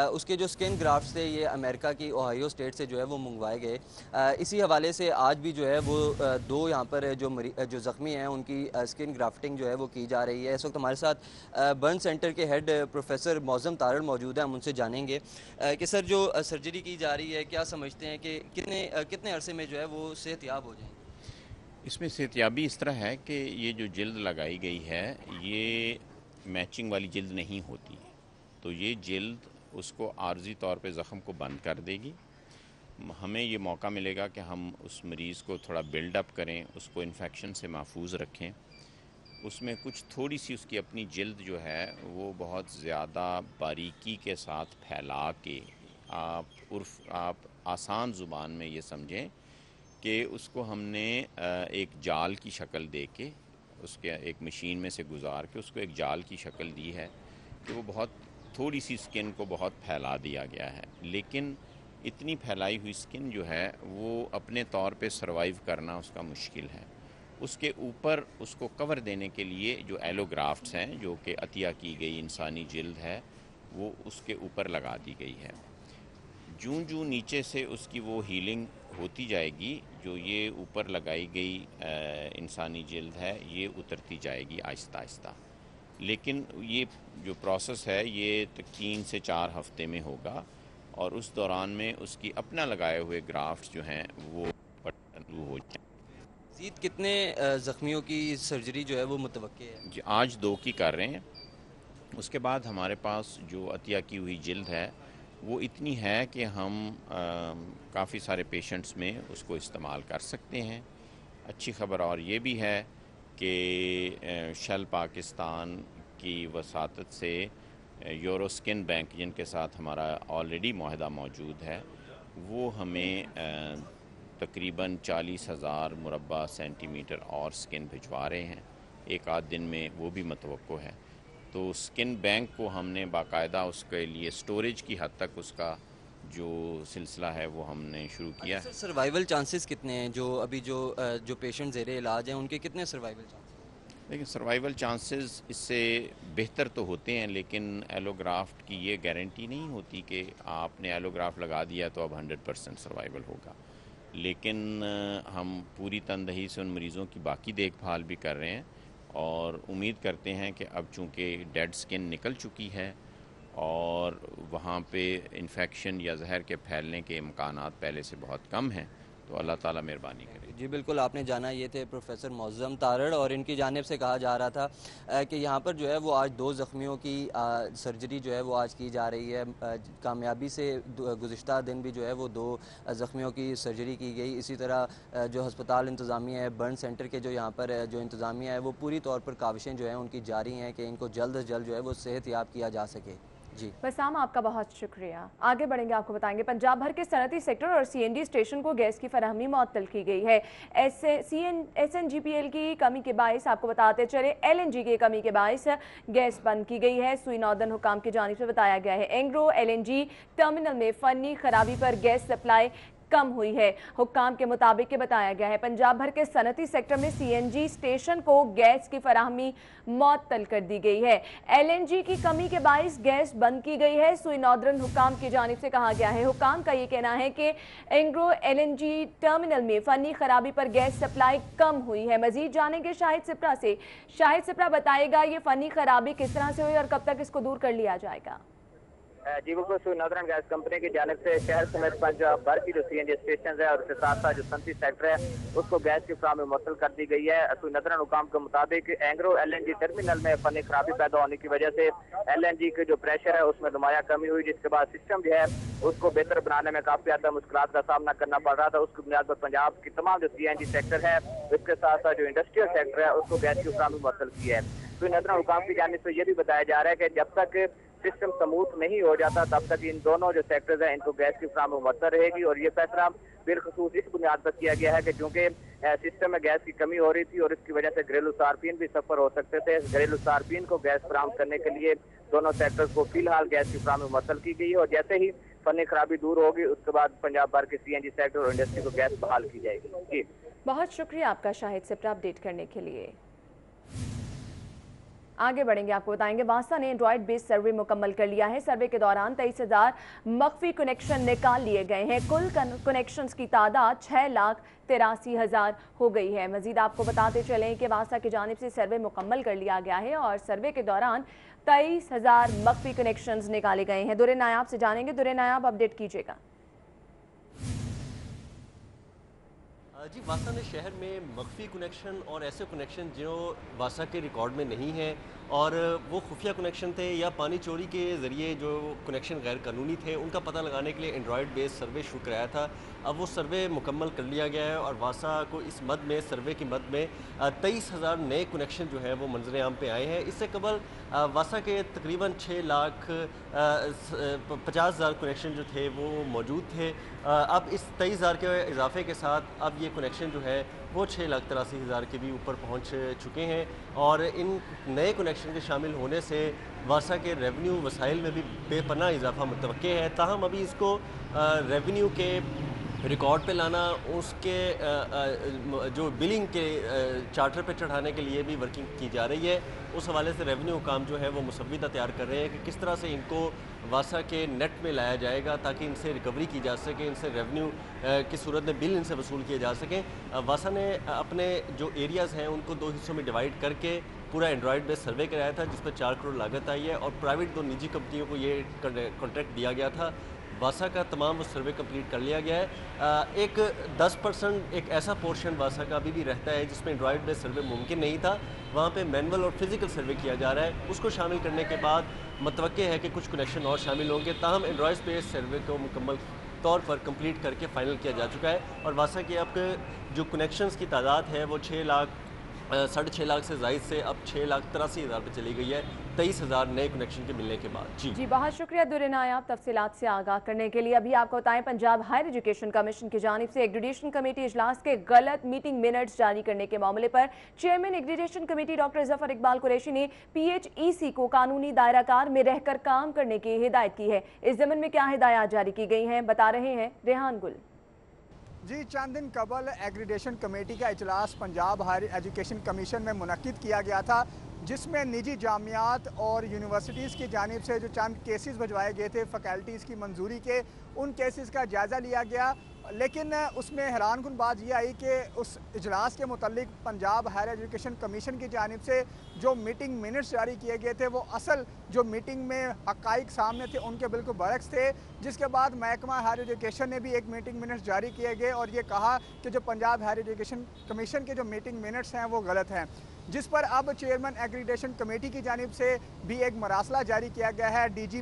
उसके जो स्किन ग्राफ्ट्स थे ये अमेरिका की ओहायो स्टेट से जो है वो मंगवाए गए। इसी हवाले से आज भी जो है वो दो यहाँ पर जो ज़ख्मी हैं उनकी स्किन ग्राफ्टिंग जो है वो की जा रही है। इस वक्त हमारे साथ बर्न सेंटर के हेड प्रोफेसर मौज़म तारड़ मौजूद हैं। हम उनसे जानेंगे कि सर जो सर्जरी की जा रही है क्या समझते हैं कि कितने अरसे में जो है वो सेहतयाब हो जाएंगे? इसमें सेहतयाबी इस तरह है कि ये जो जिल्द लगाई गई है ये मैचिंग वाली जिल्द नहीं होती, तो ये जिल्द उसको आर्जी तौर पे ज़ख़म को बंद कर देगी। हमें ये मौका मिलेगा कि हम उस मरीज़ को थोड़ा बिल्डअप करें, उसको इन्फेक्शन से महफूज रखें। उसमें कुछ थोड़ी सी उसकी अपनी जिल्द जो है वो बहुत ज़्यादा बारीकी के साथ फैला के आप आसान ज़ुबान में ये समझें कि उसको हमने एक जाल की शक्ल दे के, उसके एक मशीन में से गुजार के उसको एक जाल की शक्ल दी है कि वो बहुत थोड़ी सी स्किन को बहुत फैला दिया गया है, लेकिन इतनी फैलाई हुई स्किन जो है वो अपने तौर पे सरवाइव करना उसका मुश्किल है। उसके ऊपर उसको कवर देने के लिए जो एलोग्राफ्ट्स हैं, जो कि अतिया की गई इंसानी जिल्द है, वो उसके ऊपर लगा दी गई है। जूं जूं नीचे से उसकी वो हीलिंग होती जाएगी, जो ये ऊपर लगाई गई इंसानी जिल्द है ये उतरती जाएगी आहिस्ता आहिस्ता। लेकिन ये जो प्रोसेस है ये 3 से 4 हफ्ते में होगा और उस दौरान में उसकी अपना लगाए हुए ग्राफ्ट्स जो हैं वो हो जाए। मज़ीद कितने ज़ख्मियों की सर्जरी जो है वो मुतवक्के है? जी, आज 2 की कर रहे हैं। उसके बाद हमारे पास जो अतिया की हुई जिल्द है वो इतनी है कि हम काफ़ी सारे पेशेंट्स में उसको इस्तेमाल कर सकते हैं। अच्छी ख़बर और ये भी है कि शेल पाकिस्तान की वसातत से यूरो स्किन बैंक, जिनके साथ हमारा ऑलरेडी मुआहदा मौजूद है, वो हमें तकरीबन 40,000 मुरब्बा सेंटीमीटर और स्किन भिजवा रहे हैं। एक आध दिन में वो भी मतवक्को है। तो स्किन बैंक को हमने बाकायदा उसके लिए स्टोरेज की हद तक उसका जो सिलसिला है वो हमने शुरू किया है। सर्वाइवल चांसेस कितने हैं? जो अभी जो पेशेंट ज़ेरे इलाज हैं उनके कितने सर्वाइवल चांसेस? लेकिन सर्वाइवल चांसेस इससे बेहतर तो होते हैं, लेकिन एलोग्राफ्ट की ये गारंटी नहीं होती कि आपने एलोग्राफ्ट लगा दिया तो अब 100% सर्वाइवल होगा। लेकिन हम पूरी तनदही से उन मरीज़ों की बाकी देखभाल भी कर रहे हैं और उम्मीद करते हैं कि अब चूँकि डेड स्किन निकल चुकी है और वहाँ पे इन्फेक्शन या जहर के फैलने के इम्कानात पहले से बहुत कम हैं, तो अल्लाह ताला मेहरबानी करे। जी बिल्कुल, आपने जाना ये थे प्रोफेसर मौज़म तारड़ और इनकी जानिब से कहा जा रहा था कि यहाँ पर जो है वो आज 2 ज़ख्मियों की सर्जरी जो है वो आज की जा रही है। कामयाबी से गुज़िश्ता दिन भी जो है वो 2 ज़ख्मियों की सर्जरी की गई। इसी तरह जो हस्पताल इंतज़ामिया है, बर्न सेंटर के जो यहाँ पर जो इंतज़ामिया है वो पूरी तौर पर काविशें जो हैं उनकी जारी हैं कि इनको जल्द अज जल्द जो है वो सेहतयाब किया जा सके। जी बसाम, आपका बहुत शुक्रिया। आगे बढ़ेंगे, आपको बताएंगे पंजाब भर के सनती सेक्टर और सीएनजी स्टेशन को गैस की फराहमी मुअत्तल की गई है। एसएनजीपीएल की कमी के बायस आपको बताते चले एलएनजी की कमी के बायस गैस बंद की गई है। सुई नॉर्दर्न हुकाम की जानिब से बताया गया है एंग्रो एलएनजी टर्मिनल में फनी खराबी पर गैस सप्लाई कम हुई है। हुक्काम के मुताबिक बताया गया है पंजाब भर के सनती सेक्टर में सीएनजी स्टेशन को गैस की फराहमी मुअत्तल कर दी गई है। एलएनजी की कमी के बायस गैस बंद की गई है। सुई नॉर्दर्न हुक्काम की जानिब से कहा गया है। हुक्काम का ये कहना है कि एंग्रो एलएनजी टर्मिनल में फनी खराबी पर गैस सप्लाई कम हुई है। मजीद जानेंगे शाहिद सिप्रा से। शाहिद सिप्रा बताएगा ये फनी खराबी किस तरह से हुई और कब तक इसको दूर कर लिया जाएगा? जी बिल्कुल, सुई नॉर्दर्न गैस कंपनी की जानिब से शहर समेत पंजाब भर की जो सीएनजी स्टेशन है और उसके साथ साथ जो सनती सेक्टर है उसको गैस की फराहमी मुअत्तल कर दी गई है। सुई नॉर्दर्न हुकाम के मुताबिक एंग्रो एलएनजी टर्मिनल में फनी खराबी पैदा होने की वजह से एलएनजी के जो प्रेशर है उसमें नुमाया कमी हुई, जिसके बाद सिस्टम जो है उसको बेहतर बनाने में काफी ज्यादा मुश्किलात का सामना करना पड़ रहा था। उसकी बुनियाद पर पंजाब की तमाम जो सीएनजी सेक्टर है उसके साथ साथ जो इंडस्ट्रियल सेक्टर है उसको गैस की फराहमी मुअत्तल की है। सुई नॉर्दर्न हुकाम की जानिब से ये भी बताया जा रहा है कि जब तक सिस्टम स्मूथ नहीं हो जाता तब तक इन दोनों जो सेक्टर्स हैं इनको गैस की फराहमी मुअत्तल रहेगी। और ये फैसला बिलखसूस इस बुनियाद पर किया गया है कि चूंकि सिस्टम में गैस की कमी हो रही थी और इसकी वजह से घरेलू सार्फिन भी सफर हो सकते थे। घरेलू सार्फिन को गैस फराहम करने के लिए दोनों सेक्टर्स को फिलहाल गैस की फराहमी मुअत्तल की गई है और जैसे ही फनी खराबी दूर होगी उसके बाद पंजाब भर के सीएनजी सेक्टर और इंडस्ट्री को गैस बहाल की जाएगी। जी बहुत शुक्रिया आपका शाहिद सिप्रा अपडेट करने के लिए। आगे बढ़ेंगे, आपको बताएंगे वासा ने एंड्रॉइड बेस्ड सर्वे मुकम्मल कर लिया है। सर्वे के दौरान 23,000 मख्फी कनेक्शन निकाल लिए गए हैं। कुल कनेक्शंस की तादाद 6,83,000 हो गई है। मजीद आपको बताते चलें कि वासा की जानिब से सर्वे मुकम्मल कर लिया गया है और सर्वे के दौरान 23,000 मख्फी कनेक्शंस निकाले गए हैं। दुरे नायाब से जानेंगे। दुरे नायाब, अपडेट कीजिएगा। जी, वासा ने शहर में मख्फी कनेक्शन और ऐसे कनेक्शन जो वासा के रिकॉर्ड में नहीं हैं اور وہ خفیہ کنیکشن تھے یا پانی چوری کے ذریعے جو کنیکشن غیر قانونی تھے ان کا پتہ لگانے کے لیے اینڈرائڈ بیس سروے شروع کرایا تھا. اب وہ سروے مکمل کر لیا گیا ہے اور واسا کو اس مد میں سروے کی مد میں 23,000 نئے کنیکشن جو ہیں وہ منظر عام پہ آئے ہیں. اس سے قبل واسا کے تقریباً 6,50,000 کنیکشن جو تھے وہ موجود تھے. اب اس 23,000 کے اضافے کے ساتھ اب یہ کنیکشن جو ہے وہ 6,83,000 کے بھی اوپر پہنچ چکے ہیں اور ان نئے کنیکشن کے شامل ہونے سے واسا کے ریونیو وسائل میں بھی بے پناہ اضافہ متوقع ہے. تاہم ابھی اس کو ریونیو کے ریکارڈ پہ لانا، اس کے جو بلنگ کے چارٹر پہ چڑھانے کے لیے بھی ورکنگ کی جا رہی ہے. اس حوالے سے ریونیو حکام جو ہے وہ مسودہ تیار کر رہے ہیں کہ کس طرح سے ان کو واسا کے نیٹ میں لایا جائے گا تاکہ ان سے ریکوری کی جا سکے، ان سے ریونیو کی صورت میں بل ان سے وصول کیے جا سکیں. واسا نے اپنے جو ایریاز ہیں ان کو 2 حصوں میں ڈیوائیڈ کر کے پورا اینڈرائڈ بیس سروے کرایا تھا جس پر 4 کروڑ لاگت آئی ہے اور پرائیویٹ 2 نجی کمپنیوں کو یہ کانٹریکٹ دیا گیا تھا. واسا کا تمام وہ سروے کمپلیٹ کر لیا گیا ہے. ایک 10% ایک ایسا پورشن واسا کا ابھی بھی رہتا ہے جس میں اینڈرائڈ بیس سروے ممکن نہیں تھا، وہاں پہ مینول اور فزیکل سروے کیا جا رہا ہے. اس کو شامل کرنے کے بعد متوقع ہے کہ کچھ کنیکشن اور شامل ہوں گے. تاہم اینڈرائڈ بیس سروے کو مکمل طور پر کمپلیٹ کر کے فائنل کیا جا چکا ہے اور واسا کے اب جو کنیکشنز کی تعداد ہے وہ 6.5 لاکھ سے زائد سے اب 6,83,000 پہ چلی گئی ہے 23,000 نئے کنیکشن کے ملنے کے بعد. جی بہت شکریہ درنایاب تفصیلات سے آگاہ کرنے کے لیے. ابھی آپ کو بتائیں پنجاب ہائر ایجوکیشن کمیشن کی جانب سے ایگریڈیشن کمیٹی اجلاس کے غلط میٹنگ منٹس جاری کرنے کے معاملے پر چیئرمین ایگریڈیشن کمیٹی ڈاکٹر ظفر اقبال قریشی نے PHEC کو قانونی دائرہ کار میں رہ کر کام کرنے کی ہدایت کی ہے. اس ضمن میں کیا ہدایات جاری کی گئی ہیں بتا رہے ہیں ریحان گل. جی چند دن قبل ایگریڈیشن کمیٹی کا اجلاس پنجاب ہائر ایجوکیشن کمیشن میں منعقد کیا گیا تھا جس میں نجی جامعات اور یونیورسٹیز کی جانب سے جو چند کیسز بھجوائے گئے تھے فیکلٹیز کی منظوری کے، ان کیسز کا جائزہ لیا گیا. لیکن اس میں حیران کن بات یہ آئی کہ اس اجلاس کے متعلق پنجاب ہائر ایجوکیشن کمیشن کی جانب سے جو میٹنگ منٹس جاری کیے گئے تھے وہ اصل جو میٹنگ میں حقائق سامنے تھے ان کے بالکل برعکس تھے. جس کے بعد محکمہ ہائر ایجوکیشن نے بھی ایک میٹنگ منٹس جاری کیے گئے اور یہ کہا کہ جو پنجاب ہائر ایجوکیشن کمیشن کے جو میٹنگ منٹس ہیں وہ غلط ہیں، جس پر اب چیئرمین ایگریڈیشن کمیٹی کی جانب سے بھی ایک مراسلہ جاری کیا گیا ہے DG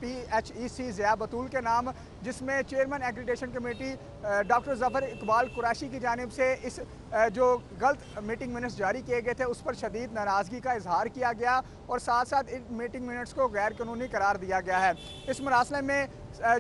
PHEC ضیاء بطول کے نام، جس میں چیئرمین ایگریڈیشن کمیٹی ڈاکٹر ظفر اقبال قریشی کی جانب سے اس جو غلط میٹنگ منٹس جاری کیے گئے تھے اس پر شدید ناراضگی کا اظہار کیا گیا اور ساتھ ساتھ ان میٹنگ منٹس کو غیر قانونی قرار دیا گیا ہے. اس مراسلے میں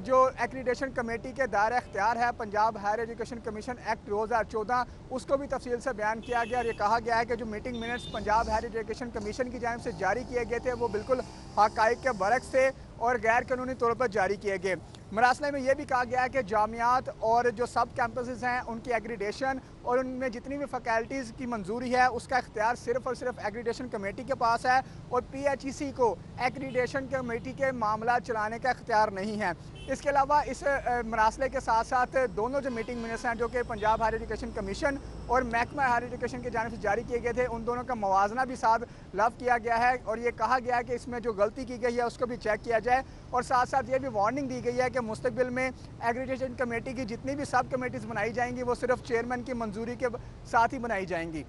جو ایگریڈیشن کمیٹی کے دائرہ اختیار ہے Punjab higher education commission act 2014 اس کو بھی تفصیل سے بیان کیا گیا اور یہ کہا گیا ہے کہ جو meeting minutes Punjab higher education commission کی جانب سے جاری کیے گئے تھے وہ بالکل حقائق کے برعکس تھے اور غیر قانونی طور پر جاری کیے گئے. مراسلے میں یہ بھی کہا گیا ہے کہ جامعات اور جو سب کیمپسز ہیں ان کی ایگریڈیشن اور ان میں جتنی بھی فیکلٹیز کی منظوری ہے اس کا اختیار صرف اور صرف ایگریڈیشن کمیٹی کے پاس ہے اور PHEC کو ایگریڈیشن کمیٹی کے معاملات چلانے کا اختیار نہیں ہے. اس کے علاوہ اس مراسلے کے ساتھ ساتھ دونوں جو میٹنگ منٹس ہیں جو کہ پنجاب ہائر ایجوکیشن کمیشن اور محکمہ ہائر ایجوکیشن کی جانب سے جاری کیے گئے تھے ان دونوں کا موازنہ بھی ساتھ لفظ کیا گیا ہے اور یہ کہا گیا ہے کہ اس میں جو غلطی کی گئی ہے اس کو بھی چیک کیا جائے اور ساتھ ساتھ یہ بھی وارننگ دی گئی ہے کہ مستقبل میں ایگریڈیشن کمیٹی کی جتنی بھی سب کمیٹیز بنائی جائیں گی وہ صرف چیئرمین کی منظوری کے ساتھ ہی بنائی جائیں گی.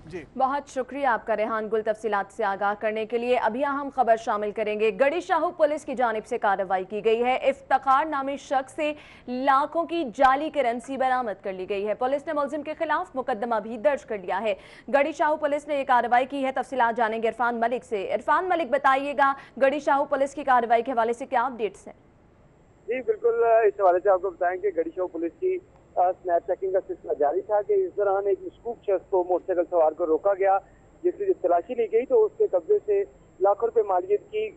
جی بہت شکریہ آپ کا ریحان گل تفصیلات سے آگاہ کرنے کے لیے. ابھی اہم خبر شامل کریں گے. گڑھی شاہو پولیس کی جانب سے کارروائی کی گئی ہے. افتخار نامی شخص سے لاکھوں کی جعلی کرنسی برآمد کر لی گئی ہے. پولیس نے ملزم کے خلاف مقدمہ بھی درج کر لیا ہے. گڑھی شاہو پولیس نے یہ کارروائی کی ہے. تفصیلات جانیں گے عرفان ملک سے. عرفان ملک بتائیے گا گڑھی شاہو پولیس کی کارروائی کے حوالے سے کیا اپڈیٹس ہیں؟ جی بالکل، اس حوالے سے آپ کو بتائیں کہ گڑھی شاہو پولیس کی سنیپ چیکنگ کا سلسلہ جاری تھا کہ اس دوران ایک مشکوک شخص کو موٹر سائیکل سوار کو روکا گیا جس کی جب تلاشی لی گئی تو اس کے قبضے سے لاکھوں روپے مالیت کی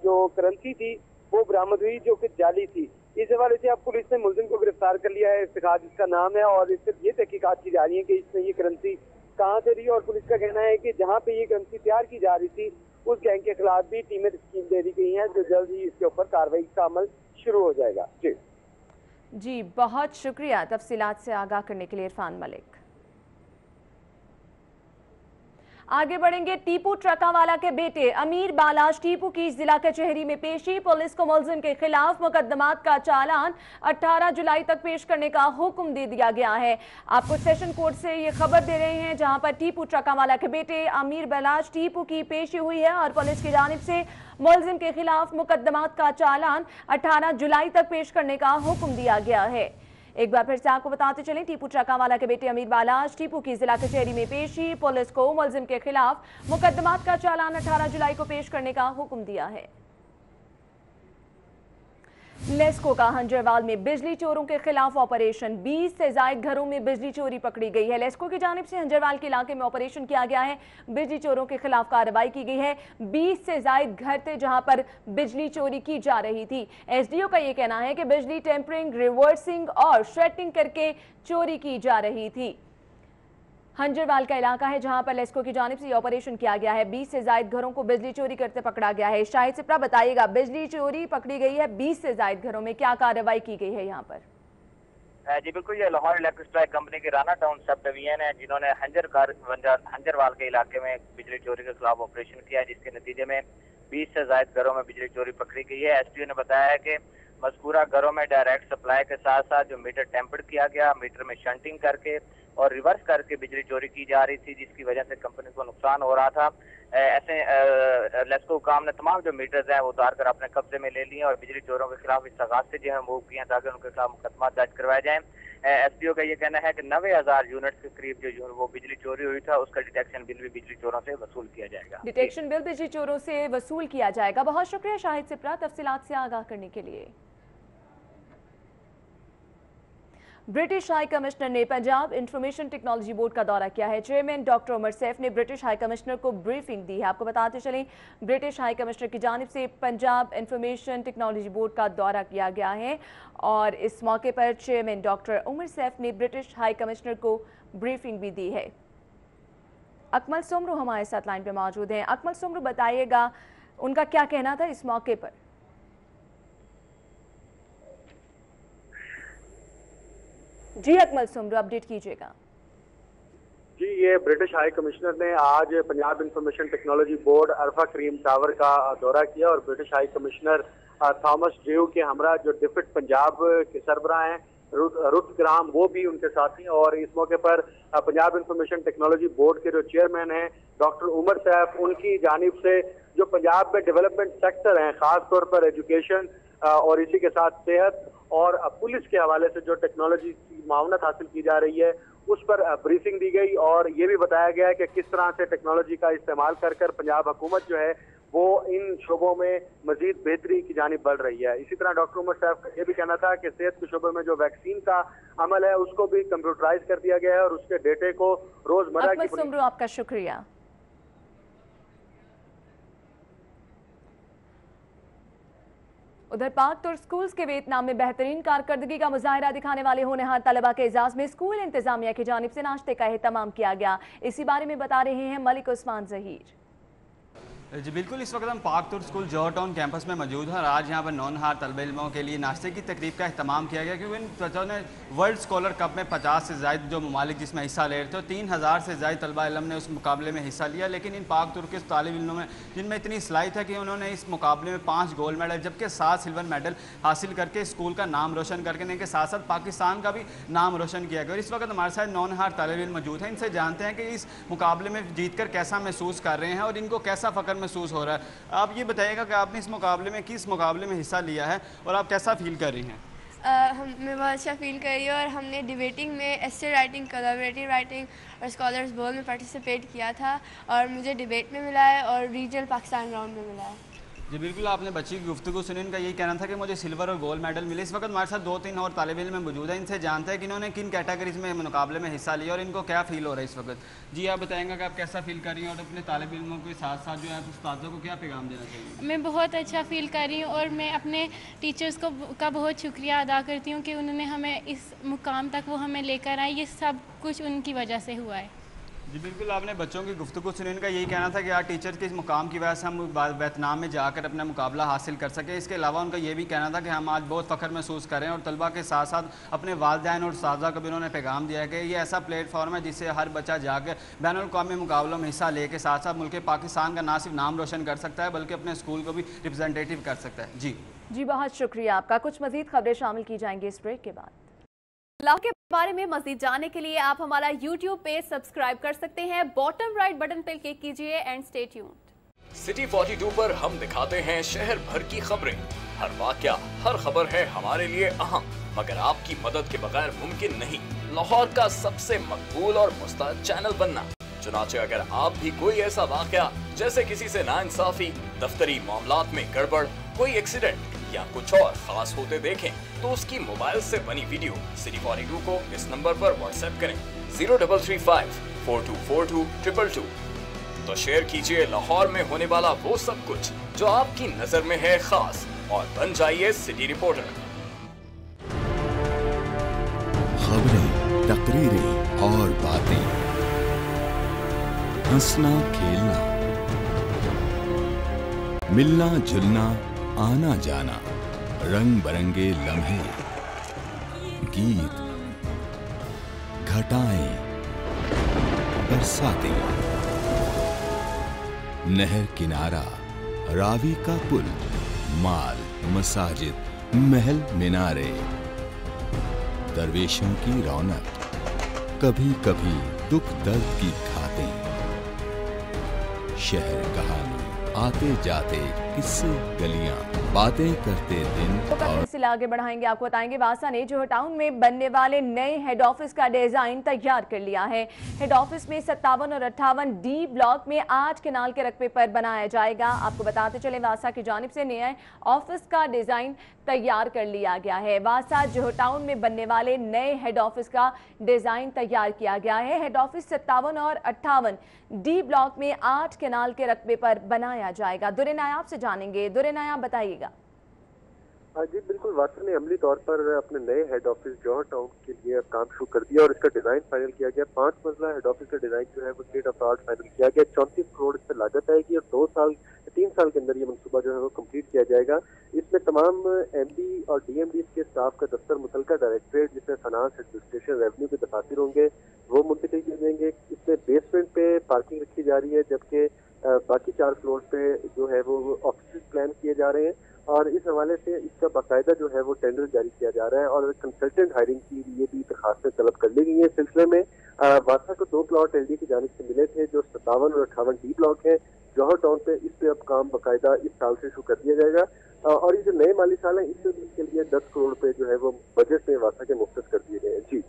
جو کرنسی تھی وہ برآمد ہوئی جو کہ جعلی تھی. اس حوالے سے اب پولیس نے ملزم کو گرفتار کر لیا ہے. افتخار جس کا نام ہے اور اس سے یہ تحقیقات کی جا رہی ہے کہ اس میں یہ کرنسی کہاں سے رہی اور پولیس کا کہنا ہے کہ جہاں پہ یہ کرنسی تیار کی جا رہی تھی اس گینگ کے خلاف بھی ٹیمیں تشکیل دے دی گئی ہیں جو جلد ہی اس کے اوپر کارروائی کا عمل شروع ہو جائے گا. جی بہت شکریہ تفصیلات سے آگاہ کرنے کے لیے عرفان ملک. आगे बढ़ेंगे। टीपू ट्रकावाला के बेटे अमीर बालाश टीपू की जिला कचहरी में पेशी। पुलिस को मुलजिम के खिलाफ मुकदमात का चालान 18 जुलाई तक पेश करने का हुक्म दे दिया गया है। आपको सेशन कोर्ट से ये खबर दे रहे हैं, जहां पर टीपू ट्रकावाला के बेटे अमीर बालाश टीपू की पेशी हुई है और पुलिस की जानिब से मुलजिम के खिलाफ मुकदमात का चालान 18 जुलाई तक पेश करने का हुक्म दिया गया है। एक बार फिर से आपको बताते चलें, टीपू ट्रकावाला के बेटे अमीर बालाश टीपू की जिला कचहरी में पेशी। पुलिस को मुलजिम के खिलाफ मुकदमात का चालान 18 जुलाई को पेश करने का हुक्म दिया है। लेस्को का हंजरवाल में बिजली चोरों के खिलाफ ऑपरेशन। 20 से ज्यादा घरों में बिजली चोरी पकड़ी गई है। लेस्को की जानिब से हंजरवाल के इलाके में ऑपरेशन किया गया है। बिजली चोरों के खिलाफ कार्रवाई की गई है। 20 से ज्यादा घर थे जहां पर बिजली चोरी की जा रही थी। एसडीओ का यह कहना है कि बिजली टेम्परिंग, रिवर्सिंग और शेटिंग करके चोरी की जा रही थी। हंजरवाल का इलाका है जहां पर लेस्को की जानिब से ऑपरेशन किया गया है। 20 से ज्यादा घरों को बिजली चोरी करते पकड़ा गया है। शाहिद सिप्रा बताइएगा, बिजली चोरी पकड़ी गई है 20 से ज्यादा घरों में, क्या कार्रवाई की गई है यहाँ पर? जी बिल्कुल, ये लाहौर इलेक्ट्रिसिटी कंपनी के राना टाउन सब डिवीजन है जिन्होंने हंजरवाल के इलाके में बिजली चोरी के खिलाफ ऑपरेशन किया है, जिसके नतीजे में 20 से ज्यादा घरों में बिजली चोरी पकड़ी गई है। एसडीओ ने बताया है कि मज़कूरा घरों में डायरेक्ट सप्लाई के साथ साथ जो मीटर टेम्पर्ड किया गया, मीटर में शंटिंग करके और रिवर्स करके बिजली चोरी की जा रही थी, जिसकी वजह से कंपनी को नुकसान हो रहा था। ऐसे लेस्को काम ने तमाम जो मीटर्स हैं वो उतार कर अपने कब्जे में ले लिए और बिजली चोरों के खिलाफ इस्तगात से जो है मूव किए ताकि उनके खिलाफ मुकदमा दर्ज करवाए जाएं। एसडीओ का ये कहना है कि 90,000 यूनिट्स के करीब जो वो बिजली चोरी हुई था, उसका डिटेक्शन बिल भी बिजली चोरों से वसूल किया जाएगा। डिटेक्शन बिल बिजली चोरों से वसूल किया जाएगा। बहुत शुक्रिया शाहिद सिप्रा तफसीलात से आगाह करने के लिए। ब्रिटिश हाई कमिश्नर ने पंजाब इंफॉर्मेशन टेक्नोलॉजी बोर्ड का दौरा किया है। चेयरमैन डॉक्टर उमर सैफ ने ब्रिटिश हाई कमिश्नर को ब्रीफिंग दी है। आपको बताते चलें, ब्रिटिश हाई कमिश्नर की जानिब से पंजाब इंफॉर्मेशन टेक्नोलॉजी बोर्ड का दौरा किया गया है और इस मौके पर चेयरमैन डॉक्टर उमर सैफ ने ब्रिटिश हाई कमिश्नर को ब्रीफिंग भी दी है। अकमल सुमरू हमारे साथ लाइन पे मौजूद हैं। अकमल सुमरू, बताइएगा उनका क्या कहना था इस मौके पर? जी अकमल सुमरू, अपडेट कीजिएगा। जी, ये ब्रिटिश हाई कमिश्नर ने आज पंजाब इंफॉर्मेशन टेक्नोलॉजी बोर्ड अरफा करीम टावर का दौरा किया और British high commissioner Thomas Drew के हमरा जो डिफिट पंजाब के सरबराह हैं रुथ ग्राम, वो भी उनके साथ हैं। और इस मौके पर पंजाब इंफॉर्मेशन टेक्नोलॉजी बोर्ड के जो चेयरमैन हैं डॉक्टर उमर सैफ, उनकी जानिब से जो पंजाब में डेवलपमेंट सेक्टर हैं, खास तौर पर एजुकेशन और इसी के साथ सेहत और पुलिस के हवाले से जो टेक्नोलॉजी की मावनत हासिल की जा रही है, उस पर ब्रीफिंग दी गई और ये भी बताया गया है कि किस तरह से टेक्नोलॉजी का इस्तेमाल कर कर पंजाब हुकूमत जो है वो इन शोबों में मजीद बेहतरी की जानिब बढ़ रही है। इसी तरह डॉक्टर उमर साहब का ये भी कहना था कि सेहत के शोबे में जो वैक्सीन का अमल है उसको भी कंप्यूटराइज कर दिया गया है और उसके डेटे को रोजमर्रा की। आपका शुक्रिया। उधर पाक तुर्क स्कूल्स के वियतनाम में बेहतरीन कारकर्दगी का मुजाहिरा दिखाने वाले होनहार तलबा के एजाज में स्कूल इंतजामिया की जानिब से नाश्ते का एहतमाम किया गया। इसी बारे में बता रहे हैं मलिक उस्मान जहीर। जी बिल्कुल, इस वक्त हम पाक तुर्क स्कूल जौहर टाउन कैंपस में मौजूद हैं और आज यहाँ पर नौनहार तलबे इल्मों के लिए नाश्ते की तकरीब का अहतमाम किया गया, क्योंकि इन बच्चों ने वर्ल्ड स्कॉलर कप में 50 से ज़ायद जो ममालिक जिसमें हिस्सा ले रहे थे, 3000 से ज़ायद तलबा इल्म ने उस मुकाबले में हिस्सा लिया। लेकिन इन पाक तुर्क के तालिब इल्मों में जिनमें इतनी सलाहियत है कि उन्होंने इस मुकाबले में 5 गोल्ड मेडल जबकि 7 सिल्वर मेडल हासिल करके स्कूल का नाम रोशन करके इनके साथ साथ पाकिस्तान का भी नाम रोशन किया गया। और इस वक्त हमारे साथ नौनहार तालिब इल्म मौजूद हैं, इनसे जानते हैं कि इस मुकाबले में जीत कर कैसा महसूस कर रहे हैं और इनको कैसा फ़ख्र महसूस हो रहा है। आप ये बताइएगा कि आपने इस मुकाबले में किस मुकाबले में हिस्सा लिया है और आप कैसा फील कर रही हैं? मैं बहुत अच्छा फील कर रही हूँ और हमने डिबेटिंग में एस्से राइटिंग, कोलैबोरेटिव राइटिंग और स्कॉलर्स बोल में पार्टिसिपेट किया था और मुझे डिबेट में मिला है और रीजनल पाकिस्तान राउंड में मिला है। जी बिल्कुल, आपने बच्ची की गुफ्तगू सुनी, इनका यही कहना था कि मुझे सिल्वर और गोल्ड मेडल मिले। इस वक्त हमारे साथ 2-3 और तालिब इल्म मौजूद हैं, इनसे जानते हैं कि इन्होंने किन कैटेगरीज में मुकाबले में हिस्सा लिया और इनको क्या फील हो रहा है इस वक्त। जी आप बताएंगे कि आप कैसा फील कर रही हैं और अपने तालिब इल्मों के साथ साथ जो है उस्तादों को क्या पैगाम देना चाहिए? मैं बहुत अच्छा फील कर रही हूँ और मैं अपने टीचर्स का बहुत शुक्रिया अदा करती हूँ कि उन्होंने हमें इस मुकाम तक वो हमें लेकर आए। ये सब कुछ उनकी वजह से हुआ है। जी बिल्कुल, आपने बच्चों की गुफ्तगू सुनी। इनका यही कहना था कि यार टीचर के इस मुकाम की वजह से हम वियतनाम में जाकर अपना मुकाबला हासिल कर सकें। इसके अलावा उनका ये भी कहना था कि हम आज बहुत फ़ख्र महसूस करें और तलबा के साथ साथ अपने वालिदैन और उस्ताज़ा को भी उन्होंने पैगाम दिया है कि ये ऐसा प्लेटफॉर्म है जिससे हर बच्चा जाकर बैनुल-अक़वामी मुकाबलों में हिस्सा ले के साथ साथ मुल्क पाकिस्तान का ना सिर्फ नाम रोशन कर सकता है बल्कि अपने स्कूल को भी रिप्रेजेंटेटिव कर सकता है। जी बहुत शुक्रिया आपका। कुछ मज़ीद खबरें शामिल की जाएंगी इस ब्रेक के बाद। लाहौर के बारे में मज़ीद जानने के लिए आप हमारा YouTube पेज सब्सक्राइब कर सकते हैं। बॉटम राइट बटन पर क्लिक कीजिए एंड स्टे ट्यून्ड। सिटी 42 पर हम दिखाते हैं शहर भर की खबरें। हर वाकया, हर खबर है हमारे लिए अहम, मगर आपकी मदद के बगैर मुमकिन नहीं लाहौर का सबसे मकबूल और मुस्तैद चैनल बनना। चुनाचे अगर आप भी कोई ऐसा वाकया जैसे किसी से नाइंसाफी, दफ्तरी मामलात में गड़बड़, कोई एक्सीडेंट या कुछ और खास होते देखें तो उसकी मोबाइल से बनी वीडियो सिटी 42 को इस नंबर पर व्हाट्सएप करें 0335 4242 222। तो शेयर कीजिए लाहौर में होने वाला वो सब कुछ जो आपकी नजर में है खास और बन जाइए सिटी रिपोर्टर। खबरें, तकरीरें और बातें, हंसना खेलना, मिलना जुलना, आना जाना, रंग बरंगे लम्हे, गीत, घटाएं, बरसातें, नहर किनारा, रावी का पुल, माल, मसाजिद, महल मीनारे, दरवेशों की रौनक, कभी कभी दुख दर्द की खातें, शहर कहानी, आते जाते किस्से, गलियां, बातें करते दिन। और सिलसिला आगे बढ़ाएंगे। आपको बताएंगे वासा ने जोहर टाउन में बनने वाले नए हेड ऑफिस का डिजाइन तैयार कर लिया है। हेड ऑफिस में 57 और 58 डी ब्लॉक में 8 केनाल के रकबे पर बनाया जाएगा। आपको बताते चले वासा की जानिब से नए ऑफिस का डिजाइन तैयार कर लिया गया है। वासा जोहर टाउन में बनने वाले नए हेड ऑफिस का डिजाइन तैयार किया गया है। हेड ऑफिस 57 और 58 डी ब्लॉक में 8 केनाल के रकबे पर बनाया जाएगा। दुरे नायाब से जानेंगे। दुरे नायाब बताइएगा। जी बिल्कुल, वासा ने अमली तौर पर अपने नए हेड ऑफिस जोहर टाउन के लिए काम शुरू कर दिया और इसका डिजाइन फाइनल किया गया। 5 मंजिला हेड ऑफिस का डिजाइन जो है वो स्टेट ऑफ आर्ट फाइनल किया गया। 34 करोड़ इस पर लागत आएगी और 3 साल के अंदर ये मनसूबा जो है वो कंप्लीट किया जाएगा। इसमें तमाम एमडी और डीएमडी के स्टाफ का दफ्तर, मुतलका डायरेक्टरेट जिसमें फाइनेंस, एडमिनिस्ट्रेशन, रेवेन्यू के दफातर होंगे, वो मुंतकिल किए जाएंगे। इसमें बेसमेंट पे पार्किंग रखी जा रही है, जबकि बाकी 4 फ्लोर पे जो है वो ऑफिस प्लान किए जा रहे हैं और इस हवाले से इसका बाकायदा जो है वो टेंडर जारी किया जा रहा है और कंसल्टेंट हायरिंग की लिए भी दरखास्तें तलब कर ली गई है। इस सिलसिले में वासा को 2 प्लॉट एलडी की जानिब से मिले थे जो 57 और 58 डी ब्लॉक है जोहर टाउन पे। इस पे अब काम बाकायदा इस साल से शुरू कर दिया जाएगा और ये जो नए माली साल है इसमें इसके लिए 10 करोड़ रुपए जो है वो बजट में वासा के मुख्तस कर दिए गए हैं।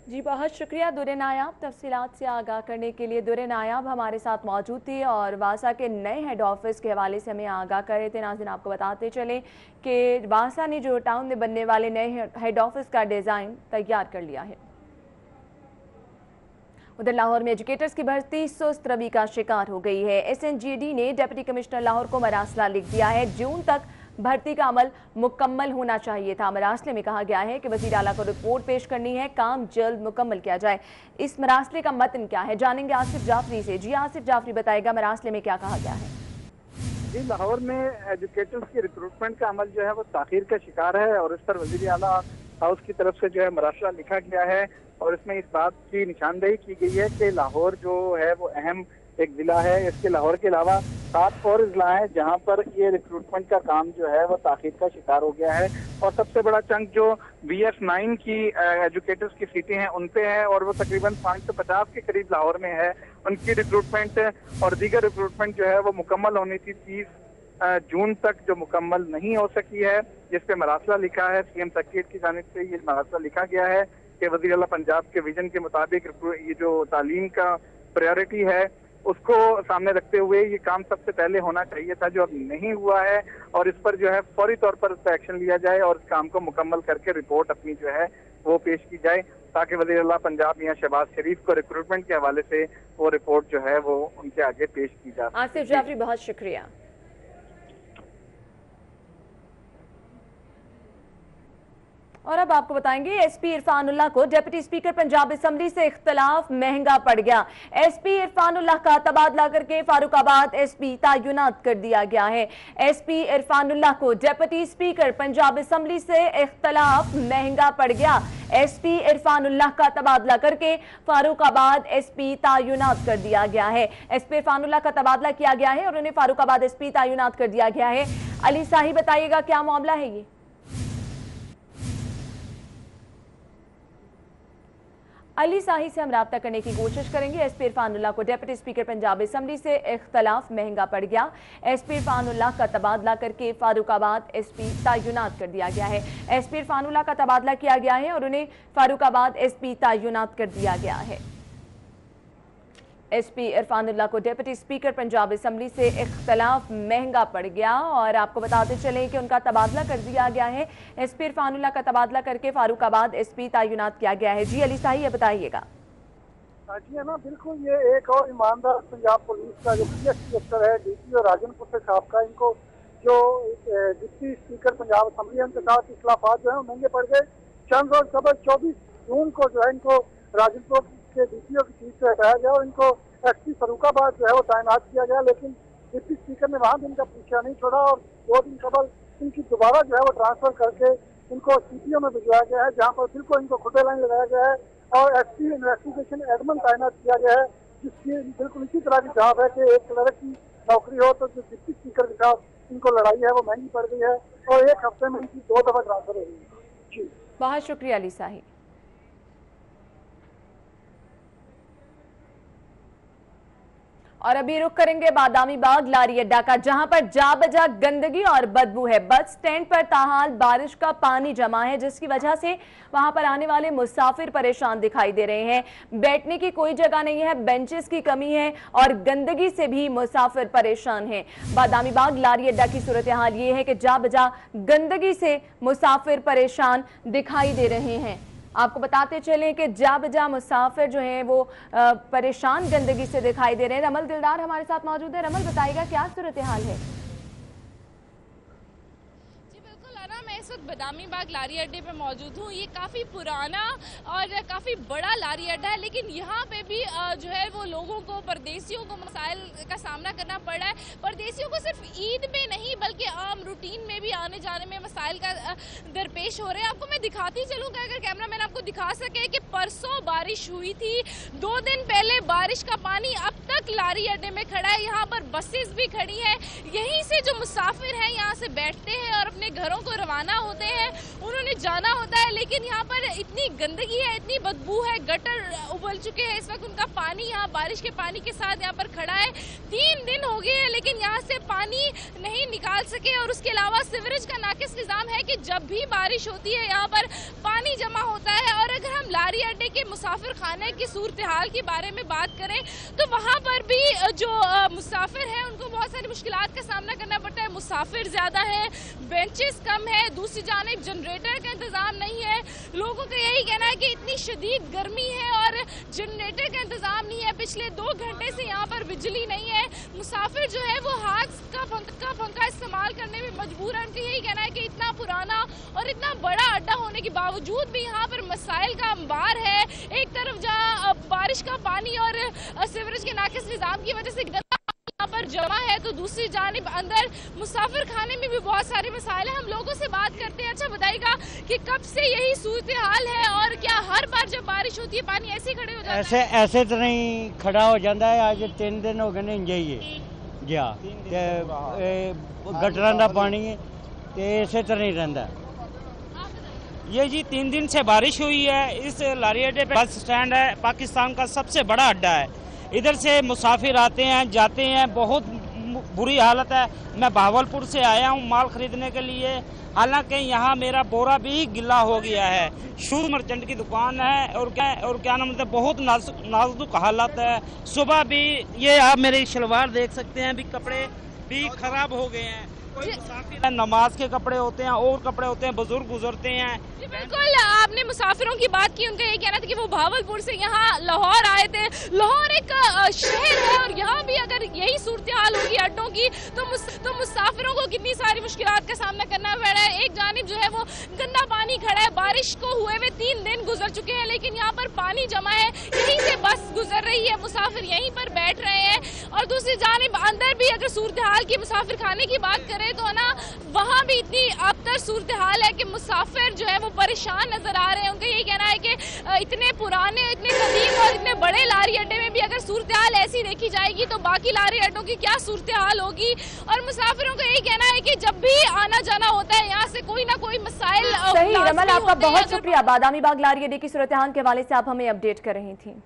जी बहुत शुक्रिया दुरे नायाब, तफसीलात से आगाह करने के लिए। दुरे नायाब हमारे साथ मौजूद थे और वासा के नए हेड ऑफिस के हवाले से हमें आगाह कर रहे थे। नाज़रीन आपको बताते चले कि वासा ने जो टाउन में बनने वाले नए हेड ऑफिस का डिज़ाइन तैयार कर लिया है। उधर लाहौर में एजुकेटर्स की भर्ती सुस्त रवि का शिकार हो गई है। SNGD ने डिप्टी कमिश्नर लाहौर को मरासला लिख दिया है। जून तक भर्ती का अमल मुकम्मल होना चाहिए था। मरासले में कहा गया है कि वज़ीर आला को रिपोर्ट पेश करनी है, काम जल्द मुकम्मल किया जाए। इस मरासले का मतन क्या है, जानेंगे आसिफ जाफरी से। जी आसिफ जाफरी बताएगा मरासले में क्या कहा गया है। जी लाहौर में एजुकेटर्स की रिक्रूटमेंट का अमल जो है वो ताखीर का शिकार है और इस पर वज़ीर आला हाउस की तरफ से जो है मरासला लिखा गया है और इसमें इस बात की निशानदेही की गई है कि लाहौर जो है वो अहम एक जिला है। इसके लाहौर के अलावा 7 और जिला है जहां पर ये रिक्रूटमेंट का काम जो है वो ताखीर का शिकार हो गया है और सबसे बड़ा चंक जो BF9 की एजुकेटर्स की सीटें हैं उन पे है और वो तकरीबन 550 के करीब लाहौर में है। उनकी रिक्रूटमेंट और दीगर रिक्रूटमेंट जो है वो मुकम्मल होनी थी। 30 जून तक जो मुकम्मल नहीं हो सकी है, जिस पे मरासला लिखा है। CM सेक्रेटरी की जानिब से ये मरासला लिखा गया है कि वज़ीर आला पंजाब के विजन के मुताबिक ये जो तालीम का प्रायोरिटी है उसको सामने रखते हुए ये काम सबसे पहले होना चाहिए था, जो अब नहीं हुआ है और इस पर जो है फौरी तौर पर उस पर एक्शन लिया जाए और इस काम को मुकम्मल करके रिपोर्ट अपनी जो है वो पेश की जाए ताकि वज़ीर आला पंजाब मियां शहबाज शरीफ को रिक्रूटमेंट के हवाले से वो रिपोर्ट जो है वो उनके आगे पेश की जा सके। आसिफ जाफरी बहुत शुक्रिया। और अब आपको बताएंगे एसपी इरफानुल्लाह को डिप्टी स्पीकर पंजाब असेंबली से इख्तलाफ महंगा पड़ गया। एसपी इरफानुल्लाह का तबादला करके फारुखाबाद एसपी तैनात कर दिया गया है। एसपी इरफानुल्लाह को डिप्टी स्पीकर पंजाब असेंबली से इख्तलाफ महंगा पड़ गया। एसपी इरफानुल्लाह का तबादला करके फारुखाबाद एसपी तैनात कर दिया गया है। एसपी इरफानुल्लाह का तबादला किया गया है और उन्हें फारुखाबाद एसपी तैनात कर दिया गया है। अली साही बताइएगा क्या मामला है ये। अली साही से हम राब्ता करने की कोशिश करेंगे। एसपी इरफानुल्लाह को डिप्टी स्पीकर पंजाब असेंबली से इख्तलाफ महंगा पड़ गया। एसपी इरफानुल्लाह का तबादला करके फारुखाबाद एसपी तैनात कर दिया गया है। एसपी इरफानुल्लाह का तबादला किया गया है और उन्हें फारुखाबाद एसपी तैनात कर दिया गया है। एसपी इरफानुल्लाह को डिप्टी स्पीकर पंजाब असेंबली से इख्तलाफ महंगा पड़ गया और आपको बताते चलें कि उनका तबादला कर दिया गया है। एसपी इरफानुल्लाह का तबादला करके फारुखाबाद एसपी तैनात किया गया है। जी अली साही बताइएगा। जी है ना, बिल्कुल ये एक और ईमानदार पंजाब पुलिस का जो पीएसपी अफसर है डीपी और राजनपुर से साहब का, इनको जो डिप्टी स्पीकर पंजाब असेंबली है उनके साथ इख्तलाफात जो है महंगे पड़ गए। चंद रोज कबल 24 जून को जो है इनको राजनपुर के डीपीओ की सीट से हटाया गया और इनको एसपी फरुखाबाद जो है वो तैनात किया गया, लेकिन डिप्टी स्पीकर ने वहाँ भी इनका पीछा नहीं छोड़ा और 2 दिन कबल इनकी दोबारा जो है वो ट्रांसफर करके इनको सीपीओ में भिजवाया गया है, जहाँ पर बिल्कुल इनको खुदे लाइन लगाया गया है और एसपी इन्वेस्टिगेशन एडमन तैनात किया गया है, जिसकी बिल्कुल इसी तरह की जवाब है कि एक क्लर्क की नौकरी हो तो जो डिप्टी स्पीकर के साथ इनको लड़ाई है वो महंगी पड़ गई है और 1 हफ्ते में इनकी 2 दफा ट्रांसफर हो गई है। जी बहुत शुक्रिया अली साही। और अभी रुख करेंगे बादामी बाग लारी अड्डा का, जहां पर जा बजा गंदगी और बदबू है। बस स्टैंड पर ताहाल बारिश का पानी जमा है, जिसकी वजह से वहां पर आने वाले मुसाफिर परेशान दिखाई दे रहे हैं। बैठने की कोई जगह नहीं है, बेंचेस की कमी है और गंदगी से भी मुसाफिर परेशान हैं। बादामी बाग लारी अड्डा की सूरत हाल ये है कि जा बजा गंदगी से मुसाफिर परेशान दिखाई दे रहे हैं। आपको बताते चलें कि जा बजा मुसाफिर जो हैं वो परेशान गंदगी से दिखाई दे रहे हैं। रमल दिलदार हमारे साथ मौजूद है। रमल बताइएगा क्या सूरत हाल है। मैं इस वक्त बादामी बाग लारी अड्डे पे मौजूद हूँ। ये काफ़ी पुराना और काफ़ी बड़ा लारी अड्डा है, लेकिन यहाँ पे भी जो है वो लोगों को, परदेसियों को मसाइल का सामना करना पड़ा है। परदेसियों को सिर्फ ईद में नहीं बल्कि आम रूटीन में भी आने जाने में मसाइल का दरपेश हो रहे हैं। आपको मैं दिखाती चलूँ कि अगर कैमरा मैन आपको दिखा सके कि परसों बारिश हुई थी, 2 दिन पहले बारिश का पानी अब तक लारी अड्डे में खड़ा है। यहाँ पर बसेस भी खड़ी हैं, यहीं से जो मुसाफिर हैं यहाँ से बैठते हैं और अपने घरों को रवाना होते हैं, उन्होंने जाना होता है। लेकिन यहाँ पर इतनी गंदगी है, इतनी बदबू है, गटर उबल चुके हैं। इस वक्त उनका पानी यहाँ बारिश के पानी के साथ यहाँ पर खड़ा है। 3 दिन हो गए हैं लेकिन यहाँ से पानी नहीं निकाल सके। और उसके अलावा सीवरेज का नाकिस निज़ाम है कि जब भी बारिश होती है यहाँ पर पानी जमा होता है। और अगर हम लारी अड्डे के मुसाफिर खाने की सूरत हाल के बारे में बात करें तो वहाँ पर भी जो मुसाफिर हैं उनको बहुत सारी मुश्किलात का सामना करना पड़ता है। मुसाफिर ज़्यादा है, बेंचेस कम है, दूसरी जानिब जनरेटर का इंतज़ाम नहीं है। लोगों का यही कहना है कि इतनी शदीद गर्मी है और जनरेटर का इंतज़ाम नहीं है। पिछले 2 घंटे से यहाँ पर बिजली नहीं है। मुसाफिर जो है वो हाथ का पंखा इस्तेमाल करने में मजबूर है। उनका यही कहना है कि इतना पुराना और इतना बड़ा अड्डा होने के बावजूद भी यहाँ पर मसाइल का अंबार है। एक तरफ जहाँ बारिश का पानी और सीवरेज के नाकिस निज़ाम की वजह से यहाँ पर जमा है, तो दूसरी जानिब अंदर मुसाफिर खाने में भी बहुत सारे मसाइल हैं। हम लोगों से बात करते हैं। अच्छा बताइएगा कि कब से यही सूरत हाल है और क्या हर बार जब बारिश होती है पानी ऐसे ही खड़े हो जाता है? ऐसे तो नहीं खड़ा हो जाता है। आज 3 दिन हो गए नहीं जाइए जी हाँ, गटरां दा पानी इसे तरह नहीं रहता। ये जी 3 दिन से बारिश हुई है। इस लारी अड्डे पे बस स्टैंड है, पाकिस्तान का सबसे बड़ा अड्डा है। इधर से मुसाफिर आते हैं जाते हैं, बहुत बुरी हालत है। मैं भावलपुर से आया हूँ माल खरीदने के लिए, हालांकि यहाँ मेरा बोरा भी गिला हो गया है। शूज मर्चेंट की दुकान है और क्या नाम है, बहुत नाजुक हालत है। सुबह भी ये आप मेरी शलवार देख सकते हैं, भी कपड़े भी खराब हो गए हैं। नमाज के कपड़े होते हैं और कपड़े होते हैं, बुजुर्ग गुजरते हैं। बिल्कुल, आपने मुसाफिरों की बात की, उनका ये कहना था कि वो भावलपुर से यहाँ लाहौर आए थे। लाहौर एक शहर है और यहाँ भी अगर यही सूरत हाल होगी अड्डों की तो मुसाफिरों को कितनी सारी मुश्किलात का सामना करना पड़ रहा है। एक जानिब जो है वो गंदा पानी खड़ा है, बारिश को हुए हुए 3 दिन गुजर चुके हैं लेकिन यहाँ पर पानी जमा है, यहीं से बस गुजर रही है, मुसाफिर यहीं पर बैठ रहे हैं। और दूसरी जानिब अंदर भी अगर सूरत हाल की मुसाफिर खाने की बात करें तो ना वहाँ भी इतनी अबतर सूरत हाल है कि मुसाफिर जो है वो परेशान नजर आ रहे हैं। उनका ये कहना है कि इतने पुराने, इतने कदीम और इतने बड़े लारी अड्डे में भी अगर सूरत हाल ऐसी देखी जाएगी तो बाकी लारी अड्डों की क्या सूरत हाल होगी। और मुसाफिरों का यही कहना है कि जब भी आना जाना होता है यहाँ से कोई ना कोई मसाइल। सही रमल, आपका बहुत शुक्रिया। बादामी बाग लारी अड्डे की सूरत हाल के हवाले से आप हमें अपडेट कर रही थी।